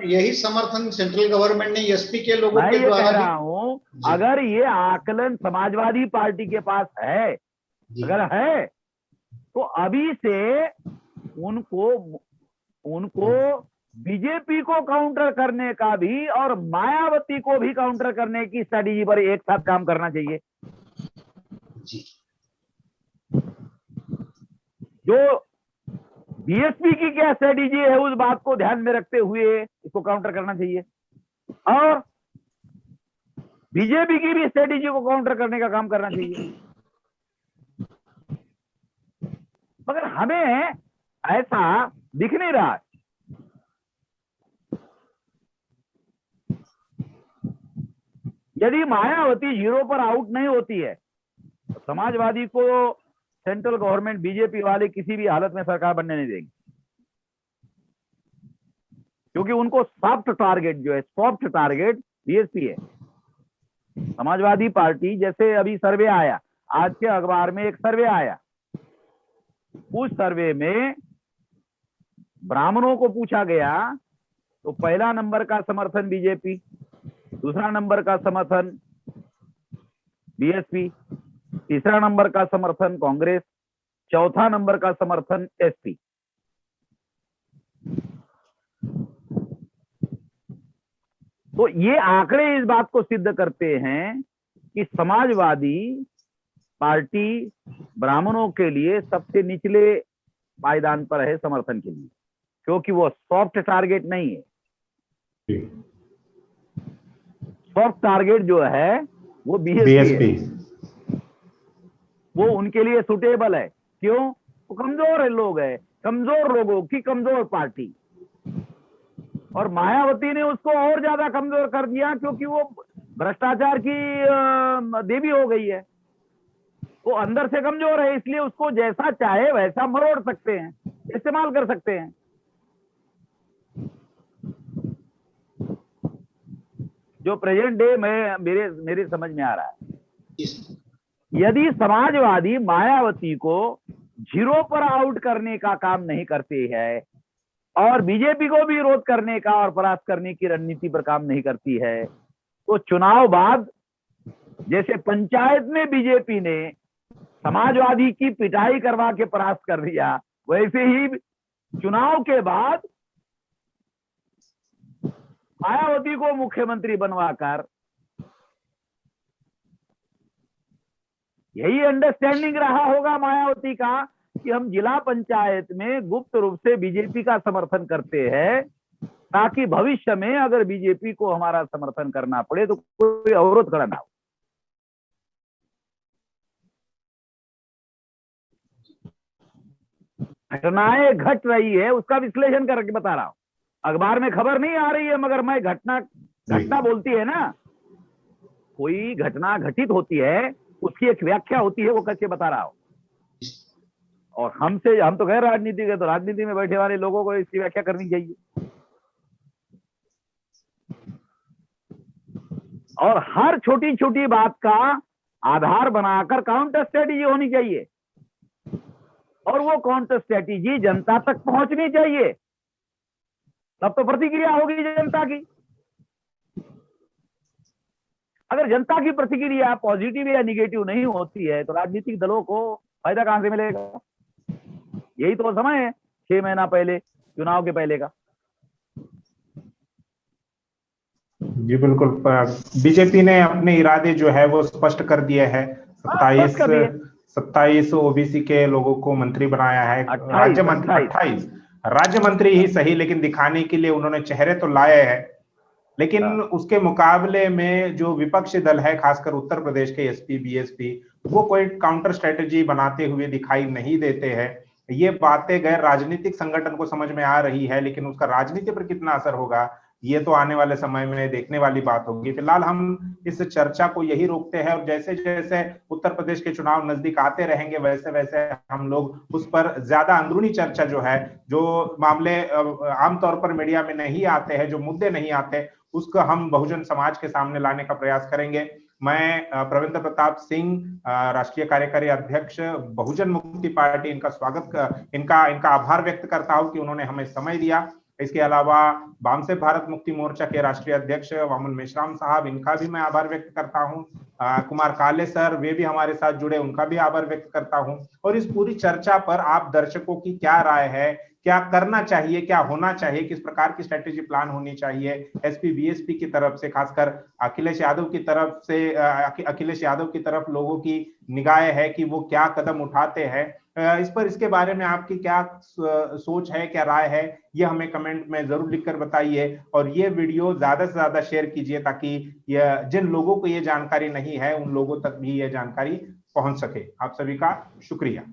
Speaker 3: यही समर्थन सेंट्रल गवर्नमेंट ने एसपी के लोगों के द्वारा
Speaker 4: कह रहा हूं, अगर ये आकलन समाजवादी पार्टी के पास है, अगर है तो अभी से उनको बीजेपी को काउंटर करने का भी और मायावती को भी काउंटर करने की स्ट्रेटेजी पर एक साथ काम करना चाहिए। जो बीएसपी की क्या स्ट्रेटेजी है उस बात को ध्यान में रखते हुए इसको काउंटर करना चाहिए और बीजेपी की भी स्ट्रेटेजी को काउंटर करने का काम करना चाहिए। मगर हमें ऐसा दिख नहीं रहा। यदि मायावती 0 पर आउट नहीं होती है तो समाजवादी को सेंट्रल गवर्नमेंट बीजेपी वाले किसी भी हालत में सरकार बनने नहीं देंगे क्योंकि उनको सॉफ्ट टारगेट जो है, सॉफ्ट टारगेट बीएसपी है। समाजवादी पार्टी जैसे अभी सर्वे आया, आज के अखबार में एक सर्वे आया, उस सर्वे में ब्राह्मणों को पूछा गया तो पहला नंबर का समर्थन बीजेपी, दूसरा नंबर का समर्थन बीएसपी, तीसरा नंबर का समर्थन कांग्रेस, चौथा नंबर का समर्थन एसपी। तो ये आंकड़े इस बात को सिद्ध करते हैं कि समाजवादी पार्टी ब्राह्मणों के लिए सबसे निचले पायदान पर है समर्थन के लिए, क्योंकि वो सॉफ्ट टारगेट नहीं है। सॉफ्ट टारगेट जो है वो बीएसपी है, वो उनके लिए सुटेबल है। क्यों? वो कमजोर लोग है, कमजोर लोगों की कमजोर पार्टी। और मायावती ने उसको और ज्यादा कमजोर कर दिया क्योंकि वो भ्रष्टाचार की देवी हो गई है, वो अंदर से कमजोर है, इसलिए उसको जैसा चाहे वैसा मरोड़ सकते हैं, इस्तेमाल कर सकते हैं। जो प्रेजेंट डे में मेरे समझ में आ रहा है, यदि समाजवादी मायावती को 0 पर आउट करने का काम नहीं करती है और बीजेपी को भी विरोध करने का और परास्त करने की रणनीति पर काम नहीं करती है तो चुनाव बाद जैसे पंचायत में बीजेपी ने समाजवादी की पिटाई करवा के परास्त कर दिया, वैसे ही चुनाव के बाद मायावती को मुख्यमंत्री बनवाकर, यही अंडरस्टैंडिंग रहा होगा मायावती का कि हम जिला पंचायत में गुप्त रूप से बीजेपी का समर्थन करते हैं ताकि भविष्य में अगर बीजेपी को हमारा समर्थन करना पड़े तो कोई अवरोध खड़ा ना हो। घटनाएं घट रही है उसका विश्लेषण करके बता रहा हूं। अखबार में खबर नहीं आ रही है मगर मैं घटना बोलती है ना, कोई घटना घटित होती है उसकी एक व्याख्या होती है, वो कैसे बता रहा हूं। और हम तो गैर राजनीति के, तो राजनीति में बैठे वाले लोगों को इसकी व्याख्या करनी चाहिए। और हर छोटी छोटी बात का आधार बनाकर काउंटर स्ट्रेटेजी होनी चाहिए, और वो काउंटर स्ट्रेटेजी जनता तक पहुंचनी चाहिए, तब तो प्रतिक्रिया होगी जनता की। अगर जनता की प्रतिक्रिया पॉजिटिव या निगेटिव नहीं होती है तो राजनीतिक दलों को फायदा कहां से मिलेगा? यही तो समय है 6 महीना पहले चुनाव के पहले का।
Speaker 1: जी बिल्कुल, बीजेपी ने अपने इरादे जो है वो स्पष्ट कर दिए हैं। 27 ओबीसी के लोगों को मंत्री बनाया है, राज्य मंत्री 28 राज्य मंत्री ही सही, लेकिन दिखाने के लिए उन्होंने चेहरे तो लाए हैं, लेकिन उसके मुकाबले में जो विपक्षी दल है, खासकर उत्तर प्रदेश के एसपी बीएसपी, वो कोई काउंटर स्ट्रेटेजी बनाते हुए दिखाई नहीं देते हैं। ये बातें गैर राजनीतिक संगठन को समझ में आ रही है, लेकिन उसका राजनीति पर कितना असर होगा ये तो आने वाले समय में देखने वाली बात होगी। फिलहाल हम इस चर्चा को यही रोकते हैं, और जैसे जैसे उत्तर प्रदेश के चुनाव नजदीक आते रहेंगे वैसे वैसे हम लोग उस पर ज्यादा अंदरूनी चर्चा जो है, जो मामले आमतौर पर मीडिया में नहीं आते हैं, जो मुद्दे नहीं आते, उसको हम बहुजन समाज के सामने लाने का प्रयास करेंगे। मैं प्रविंद्र प्रताप सिंह, राष्ट्रीय कार्यकारी अध्यक्ष बहुजन मुक्ति पार्टी, इनका आभार व्यक्त करता हूं कि उन्होंने हमें समय दिया। इसके अलावा वामसे भारत मुक्ति मोर्चा के राष्ट्रीय अध्यक्ष वामन मेश्राम साहब, इनका भी मैं आभार व्यक्त करता हूं। कुमार काले सर, वे भी हमारे साथ जुड़े, उनका भी आभार व्यक्त करता हूं। और इस पूरी चर्चा पर आप दर्शकों की क्या राय है, क्या करना चाहिए, क्या होना चाहिए, किस प्रकार की स्ट्रेटेजी प्लान होनी चाहिए एसपी बीएसपी की तरफ से, खासकर अखिलेश यादव की तरफ से, अखिलेश यादव की तरफ लोगों की निगाहें है कि वो क्या कदम उठाते हैं। इसके बारे में आपकी क्या सोच है, क्या राय है, ये हमें कमेंट में जरूर लिखकर बताइए, और ये वीडियो ज्यादा से ज्यादा शेयर कीजिए ताकि जिन लोगों को ये जानकारी नहीं है उन लोगों तक भी ये जानकारी पहुंच सके। आप सभी का शुक्रिया।